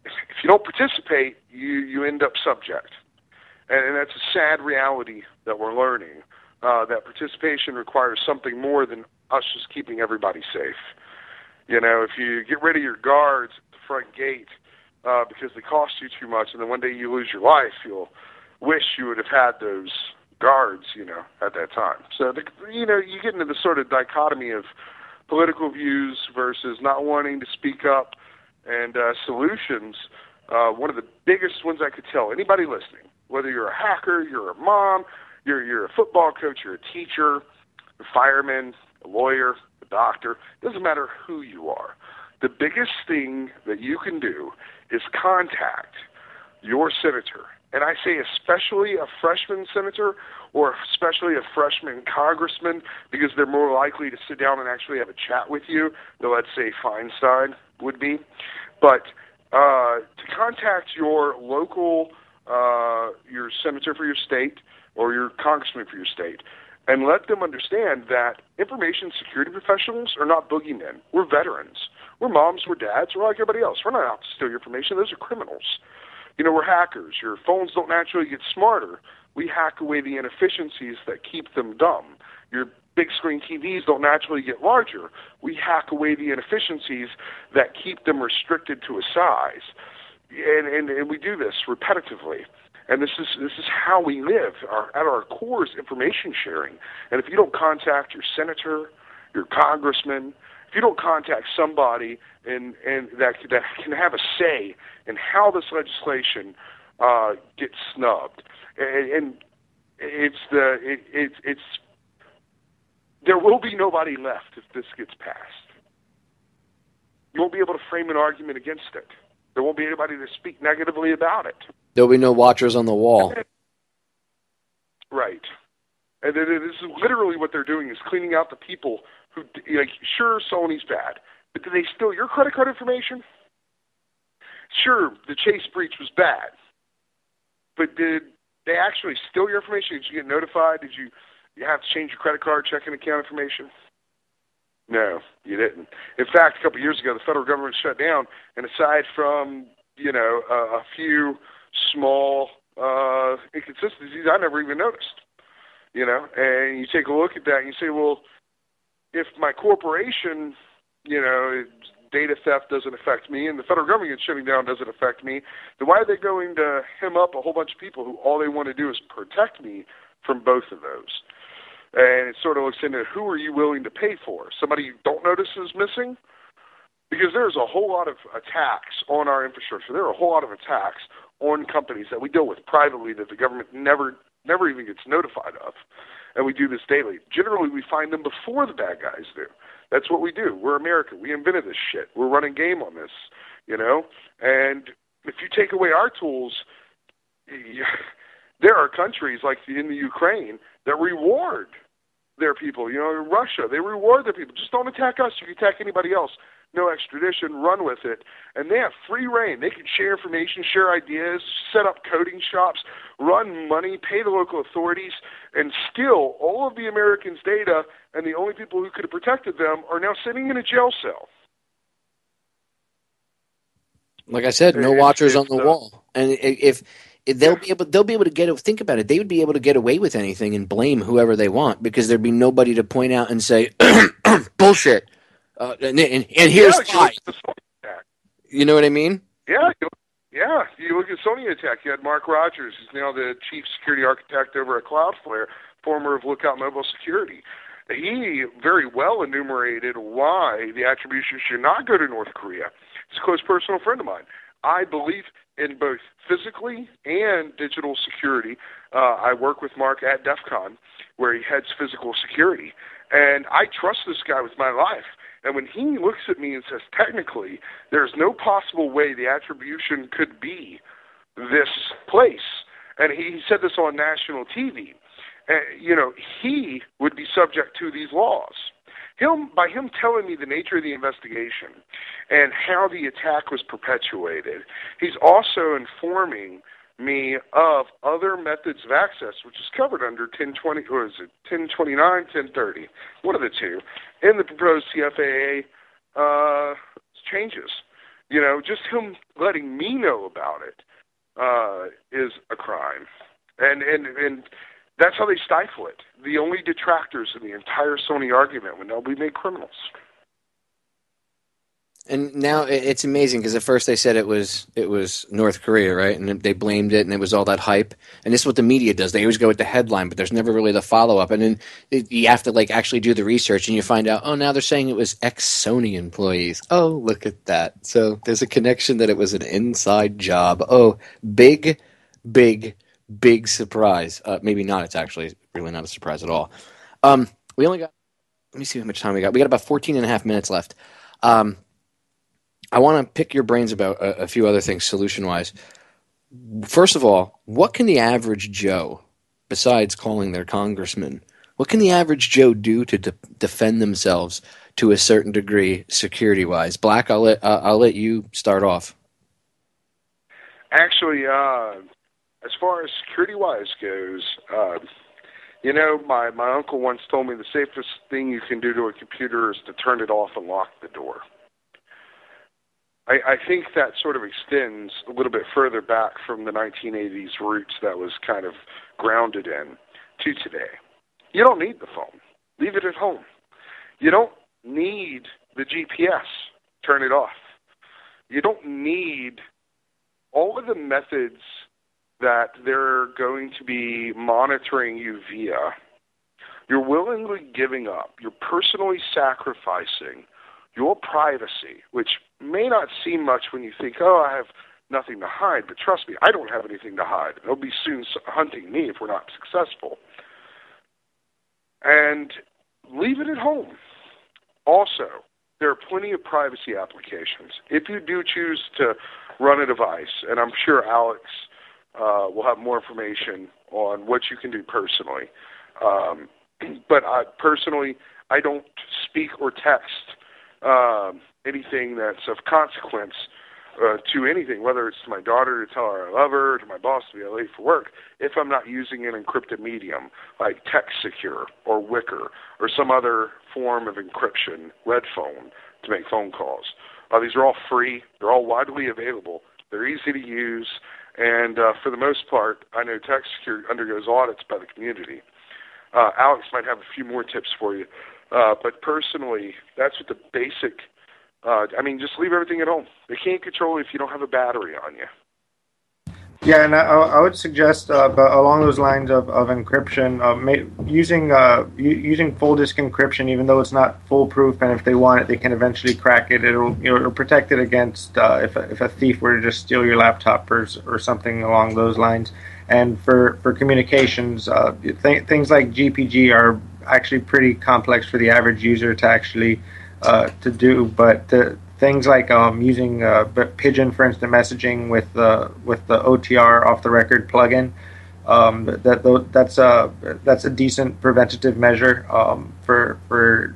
A: if you don't participate, you end up subject. And that's a sad reality that we're learning, that participation requires something more than us just keeping everybody safe. If you get rid of your guards at the front gate because they cost you too much, and then one day you lose your life, you'll wish you would have had those guards, at that time. So, you get into the sort of dichotomy of political views versus not wanting to speak up, and solutions. One of the biggest ones I could tell anybody listening, whether you're a hacker, you're a mom, you're a football coach, you're a teacher, a fireman, a lawyer, a doctor, doesn't matter who you are. The biggest thing that you can do is contact your senator. And I say especially a freshman senator or especially a freshman congressman, because they're more likely to sit down and actually have a chat with you than, let's say, Feinstein would be. But to contact your local, your senator for your state or your congressman for your state, and let them understand that information security professionals are not boogeymen. We're veterans. We're moms, we're dads, we're like everybody else. We're not out to steal your information. Those are criminals. We're hackers. Your phones don't naturally get smarter. We hack away the inefficiencies that keep them dumb. Your big screen TVs don't naturally get larger. We hack away the inefficiencies that keep them restricted to a size. And we do this repetitively. And this is how we live. At our core is information sharing. And if you don't contact your senator, your congressman, if you don't contact somebody and that can have a say in how this legislation gets snubbed, and there will be nobody left if this gets passed. You won't be able to frame an argument against it. There won't be anybody to speak negatively about it.
G: There'll be no watchers on the wall.
A: Right. And this is literally what they're doing, is cleaning out the people who, sure, Sony's bad, but did they steal your credit card information? Sure, the Chase breach was bad, but did they actually steal your information? Did you get notified? Did you have to change your credit card, checking account information? No, you didn't. In fact, a couple of years ago, the federal government shut down, and aside from, a few small inconsistencies, I never even noticed. And you take a look at that and you say, well, if my corporation, data theft doesn't affect me and the federal government shutting down doesn't affect me, then why are they going to hem up a whole bunch of people who all they want to do is protect me from both of those? And it sort of looks into, who are you willing to pay for? Somebody you don't notice is missing? Because there's a whole lot of attacks on our infrastructure. There are a whole lot of attacks on companies that we deal with privately that the government never even gets notified of. And we do this daily. Generally, we find them before the bad guys do. That's what we do. We're America. We invented this shit. We're running game on this, And if you take away our tools, there are countries like in the Ukraine that reward their people. In Russia, they reward their people. Just don't attack us. You can attack anybody else. no extradition, run with it, and they have free reign. They can share information, share ideas, set up coding shops, run money, pay the local authorities, and steal all of the Americans' data, and the only people who could have protected them are now sitting in a jail cell.
G: Like I said, no watchers on the wall. And if they'll be able to get, think about it, they would be able to get away with anything and blame whoever they want, because there'd be nobody to point out and say, bullshit. And here's why. You know what I mean?
A: Yeah. You look at Sony attack. You had Mark Rogers, who's now the chief security architect over at Cloudflare, former of Lookout Mobile Security. He very well enumerated why the attribution should not go to North Korea. He's a close personal friend of mine. I believe in both physically and digital security. I work with Mark at DEFCON, where he heads physical security. And I trust this guy with my life. And when he looks at me and says, technically, there's no possible way the attribution could be this place, and he said this on national TV, he would be subject to these laws. By him telling me the nature of the investigation and how the attack was perpetuated, he's also informing me of other methods of access, which is covered under 1020, or is it 1029, 1030, one of the two, in the proposed CFAA changes. Just him letting me know about it is a crime. And that's how they stifle it. The only detractors in the entire Sony argument would now be made criminals.
G: And now it's amazing, because at first they said it was North Korea, right? And they blamed it, and it was all that hype. And this is what the media does. They always go with the headline, but there's never really the follow-up. And then you have to actually do the research, and you find out, now they're saying it was ex-Sony employees. Oh, look at that. So there's a connection that it was an inside job. Oh, big surprise. Maybe not. It's actually really not a surprise at all. We only got, let me see how much time we got. We got about 14 and a half minutes left. I want to pick your brains about a few other things solution-wise. First of all, what can the average Joe, besides calling their congressman, what can the average Joe do to defend themselves to a certain degree security-wise? Blak, I'll let you start off.
A: Actually, as far as security-wise goes, my uncle once told me the safest thing you can do to a computer is to turn it off and lock the door. I think that sort of extends a little bit further back from the 1980s roots that was kind of grounded in to today. You don't need the phone. Leave it at home. You don't need the GPS. Turn it off. You don't need all of the methods that they're going to be monitoring you via. You're willingly giving up. You're personally sacrificing your privacy, which may not seem much when you think, I have nothing to hide, but trust me, I don't have anything to hide. They'll be soon hunting me if we're not successful. And leave it at home. Also, there are plenty of privacy applications. If you do choose to run a device, and I'm sure Alex will have more information on what you can do personally, but I don't speak or text anything that's of consequence to anything, whether it's to my daughter to tell her I love her, to my boss to be late for work, if I'm not using an encrypted medium like TextSecure or Wicker or some other form of encryption, red phone, to make phone calls. These are all free. They're all widely available. They're easy to use. And for the most part, I know TextSecure undergoes audits by the community. Alex might have a few more tips for you. But personally, that's what the basic, just leave everything at home. They can't control it if you don't have a battery on you.
H: Yeah, and I would suggest, along those lines of encryption, using full disk encryption, even though it's not foolproof, and if they want it, they can eventually crack it. It'll protect it against if a thief were to just steal your laptop or something along those lines. And for communications, things like GPG are actually pretty complex for the average user to actually to do, but things like using Pigeon for instant messaging with the OTR off the record plugin, that's a decent preventative measure for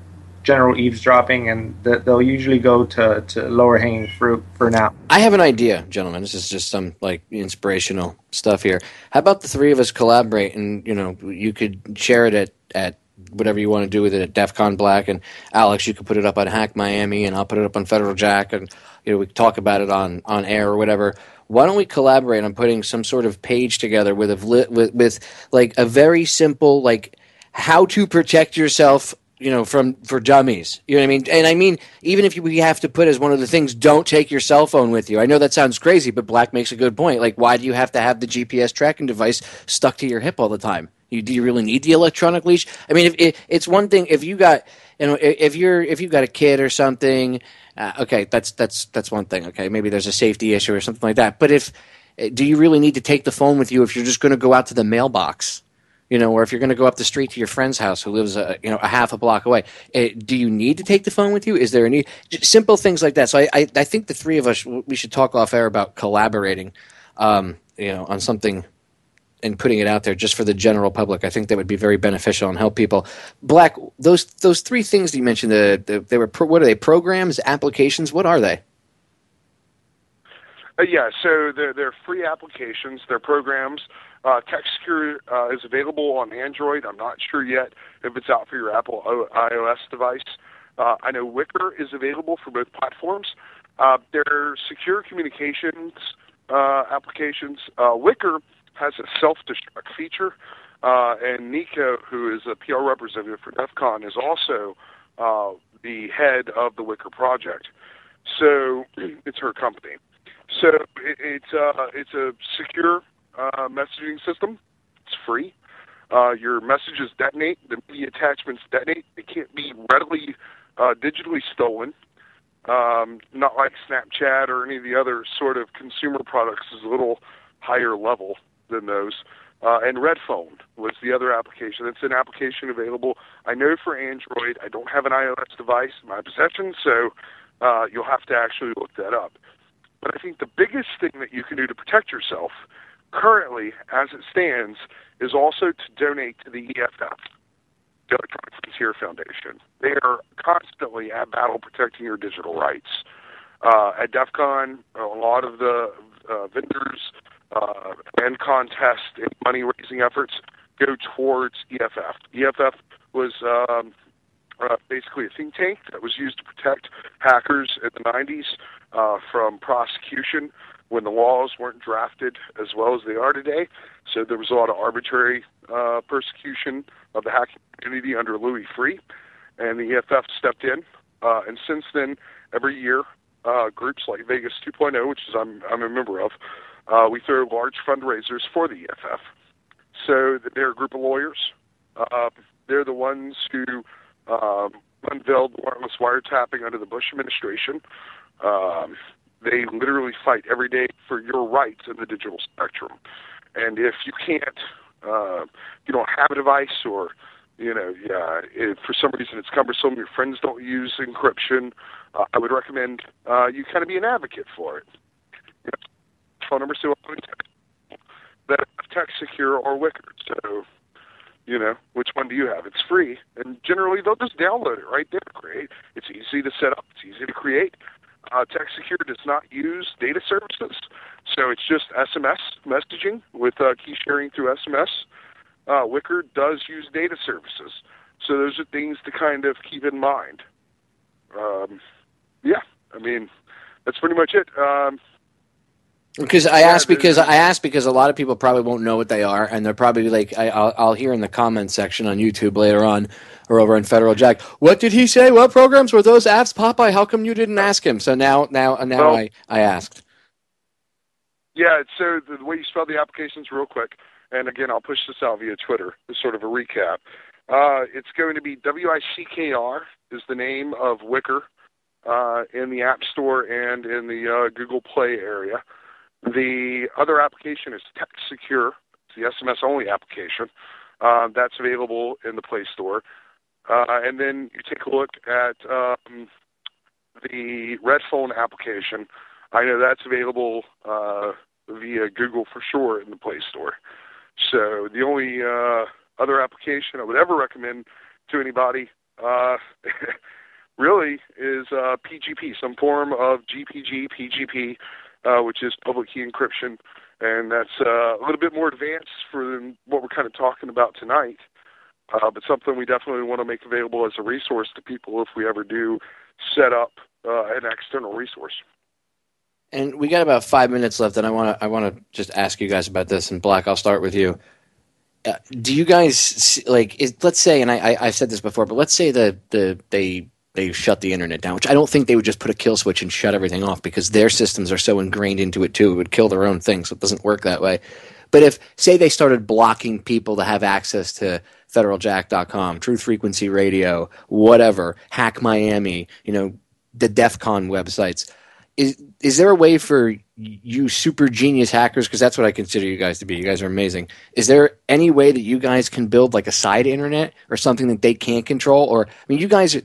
H: general eavesdropping, and they'll usually go to lower hanging fruit for now.
G: I have an idea, gentlemen. This is just some like inspirational stuff here. How about the three of us collaborate, and you could share it at whatever you want to do with it at DEFCON Blak, and Alex, you could put it up on Hack Miami, and I'll put it up on Federal Jack, and we can talk about it on air or whatever. Why don't we collaborate on putting some sort of page together with like a very simple like how to protect yourself, for dummies. You know what I mean? And I mean, even if we have to put as one of the things, don't take your cell phone with you. I know that sounds crazy, but Blak makes a good point. Like, why do you have to have the GPS tracking device stuck to your hip all the time? Do you really need the electronic leash? I mean, it's one thing if you got, if you've got a kid or something, okay, that's one thing. Okay, maybe there's a safety issue or something like that. But do you really need to take the phone with you if you're just going to go out to the mailbox? Or if you're going to go up the street to your friend's house who lives a half a block away, do you need to take the phone with you? Is there a need? Just simple things like that. So I think the three of us, we should talk off air about collaborating, on something and putting it out there just for the general public. I think that would be very beneficial and help people. Blak, those three things that you mentioned, they were what are they? Programs, applications? What are they?
A: Yeah, so they're free applications. They're programs. TechSecure is available on Android. I'm not sure yet if it's out for your Apple iOS device. I know Wicker is available for both platforms. They're secure communications applications. Wicker has a self-destruct feature, and Nico, who is a PR representative for DEFCON, is also the head of the Wicker project. So it's her company. So it's a secure messaging system. It's free. Your messages detonate. The media attachments detonate. They can't be readily digitally stolen. Not like Snapchat or any of the other sort of consumer products is a little higher level than those. And Red Phone was the other application. It's an application available, I know, for Android. I don't have an iOS device in my possession, so you'll have to actually look that up. But I think the biggest thing that you can do to protect yourself currently, as it stands, is also to donate to the EFF, the Electronic Frontier Foundation. They are constantly at battle protecting your digital rights. At DEFCON, a lot of the vendors and contests and money-raising efforts go towards EFF. EFF was basically a think tank that was used to protect hackers in the 90s from prosecution when the laws weren't drafted as well as they are today. So there was a lot of arbitrary persecution of the hacking community under Louis Freeh, and the EFF stepped in. And since then, every year, groups like Vegas 2.0, which is I'm a member of, we throw large fundraisers for the EFF. So they're a group of lawyers. They're the ones who unveiled warrantless wiretapping under the Bush administration. They literally fight every day for your rights in the digital spectrum. And if you can't, you don't have a device, or if for some reason it's cumbersome, your friends don't use encryption, I would recommend you kind of be an advocate for it. Phone number still that TechSecure or Wicker. So, which one do you have? It's free, and generally they'll just download it right there. Create. It's easy to set up. It's easy to create. TechSecure does not use data services, so it's just SMS messaging with key sharing through SMS. Wicker does use data services, so those are things to kind of keep in mind. That's pretty much it.
G: I asked because a lot of people probably won't know what they are, and they're probably like, I'll hear in the comments section on YouTube later on, or over on Federal Jack, what did he say? What programs were those apps, Popeye? How come you didn't ask him? So now I asked.
A: Yeah, so the way you spell the applications real quick, and again, I'll push this out via Twitter as sort of a recap. It's going to be WICKR is the name of Wicker in the App Store and in the Google Play area. The other application is TechSecure. It's the SMS-only application. That's available in the Play Store. And then you take a look at the Red Phone application. I know that's available via Google for sure in the Play Store. So the only other application I would ever recommend to anybody really is PGP, some form of GPG, PGP, which is public key encryption, and that's a little bit more advanced for what we're kind of talking about tonight, but something we definitely want to make available as a resource to people if we ever do set up an external resource.
G: And we got about 5 minutes left, and I want to just ask you guys about this. And Blak, I'll start with you. Do you guys let's say, and I've said this before, but let's say that they shut the internet down, which I don't think they would just put a kill switch and shut everything off, because their systems are so ingrained into it too. It would kill their own thing, so it doesn't work that way. But if, say, they started blocking people to have access to federaljack.com, Truth Frequency Radio, whatever, Hack Miami, the DEFCON websites, is there a way for you super genius hackers, because that's what I consider you guys to be, you guys are amazing, is there any way that you guys can build like a side internet or something that they can't control? Or, I mean, you guys, I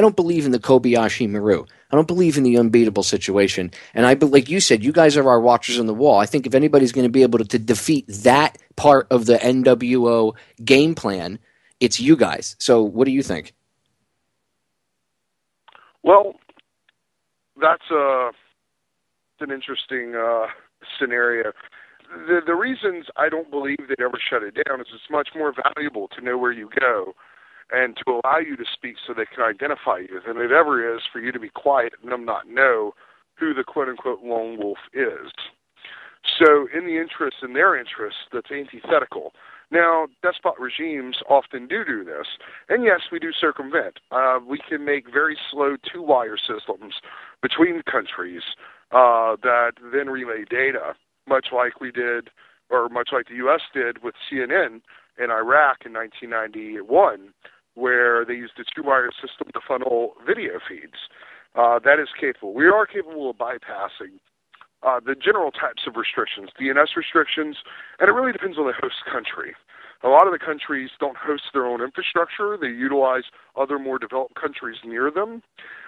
G: don't believe in the Kobayashi Maru. I don't believe in the unbeatable situation. And like you said, you guys are our watchers on the wall. I think if anybody's going to be able to defeat that part of the NWO game plan, it's you guys. So what do you think?
A: Well, that's an interesting scenario. The reasons I don't believe they'd ever shut it down is it's much more valuable to know where you go and to allow you to speak so they can identify you than it ever is for you to be quiet and them not know who the quote-unquote lone wolf is. So in their interest, that's antithetical. Now, despot regimes often do this, and yes, we do circumvent. We can make very slow two-wire systems between countries that then relay data, much like we did, or much like the U.S. did with CNN in Iraq in 1991, where they used a two-wire system to funnel video feeds. That is capable. We are capable of bypassing the general types of restrictions, DNS restrictions, and it really depends on the host country. A lot of the countries don't host their own infrastructure. They utilize other more developed countries near them.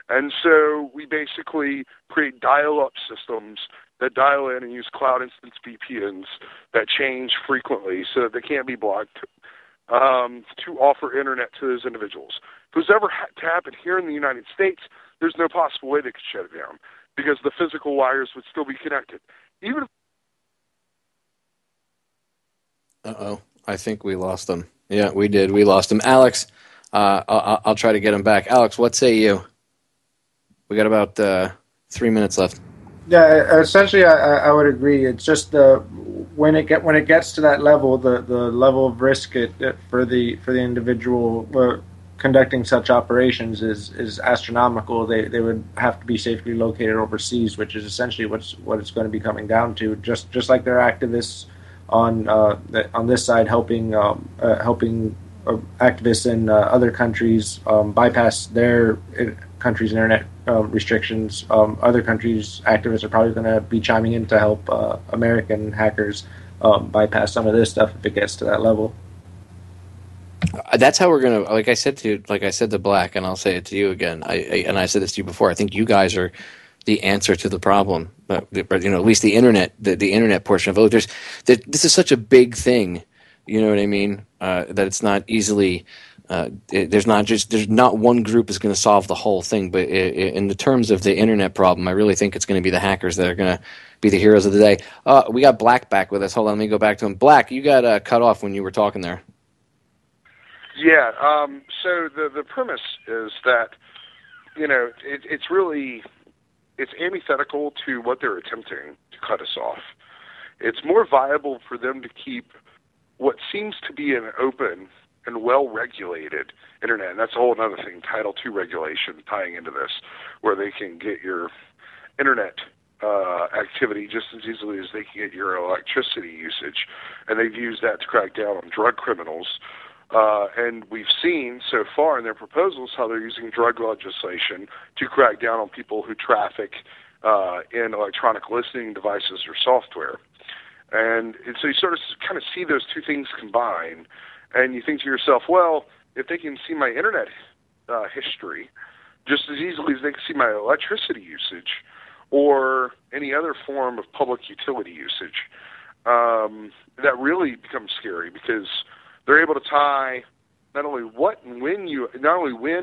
A: And so we basically create dial-up systems that dial in and use cloud instance VPNs that change frequently so that they can't be blocked to offer internet to those individuals. If it was ever to happen here in the United States, there's no possible way they could shut it down because the physical wires would still be connected. Even if
G: Uh-oh. I think we lost him. Yeah, we did. We lost him. Alex, I'll try to get him back. Alex, what say you? We got about 3 minutes left.
H: Yeah, essentially, I would agree. It's just when it gets to that level, the level of risk for the individual conducting such operations is astronomical. They would have to be safely located overseas, which is essentially what it's going to be coming down to. Just like their activists on this side helping activists in other countries bypass their country's internet restrictions. Other countries' activists are probably going to be chiming in to help American hackers bypass some of this stuff if it gets to that level.
G: That's how we're going to, like I said to Blak, and I'll say it to you again, I said this to you before, I think you guys are the answer to the problem, but at least the internet, the internet portion of it. This is such a big thing, you know what I mean? That it's not easily. There's not one group is going to solve the whole thing. But in the terms of the internet problem, I really think it's going to be the hackers that are going to be the heroes of the day. We got Blak back with us. Hold on, let me go back to him. Blak, you got cut off when you were talking there.
A: Yeah. So the premise is that it's really. It's antithetical to what they're attempting to cut us off. It's more viable for them to keep what seems to be an open and well-regulated internet. And that's a whole other thing, Title II regulation tying into this, where they can get your internet activity just as easily as they can get your electricity usage. And they've used that to crack down on drug criminals. And we've seen so far in their proposals how they're using drug legislation to crack down on people who traffic in electronic listening devices or software. And so you sort of kind of see those two things combine, and you think to yourself, well, if they can see my internet history just as easily as they can see my electricity usage or any other form of public utility usage, that really becomes scary because they're able to tie not only when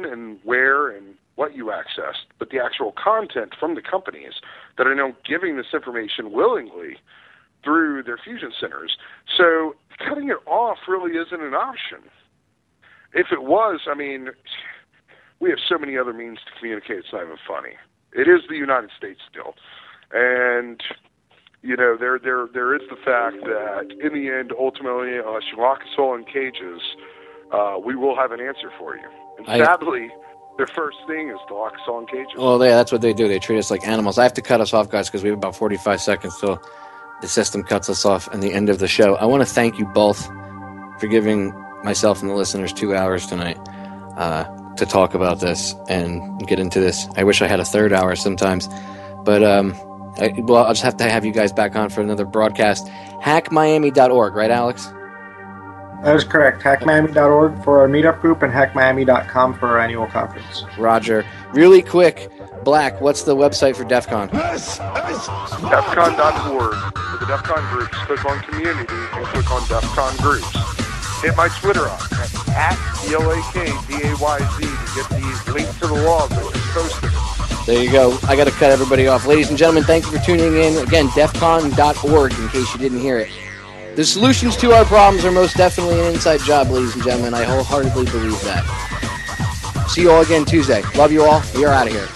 A: and where and what you accessed, but the actual content from the companies that are now giving this information willingly through their fusion centers. So cutting it off really isn't an option. If it was, I mean, we have so many other means to communicate, it's not even funny. It is the United States still. And, you know, there is the fact that in the end, ultimately, unless you lock us all in cages, we will have an answer for you. And sadly, their first thing is to lock us all in cages.
G: Well, yeah, that's what they do. They treat us like animals. I have to cut us off, guys, because we have about 45 seconds till the system cuts us off and the end of the show. I want to thank you both for giving myself and the listeners 2 hours tonight to talk about this and get into this. I wish I had a third hour sometimes, but I'll just have to have you guys back on for another broadcast. hackmiami.org, right, Alex?
H: That is correct. hackmiami.org for our meetup group and hackmiami.com for our annual conference.
G: Roger. Really quick, Blak, what's the website for DEFCON?
A: DEFCON.org. For the DEFCON groups, click on community and click on DEFCON groups. Hit my Twitter up at BLAKDAYZ to get the link to the log that is posted.
G: There you go. I got to cut everybody off. Ladies and gentlemen, thank you for tuning in. Again, DEFCON.org in case you didn't hear it. The solutions to our problems are most definitely an inside job, ladies and gentlemen. I wholeheartedly believe that. See you all again Tuesday. Love you all. We are out of here.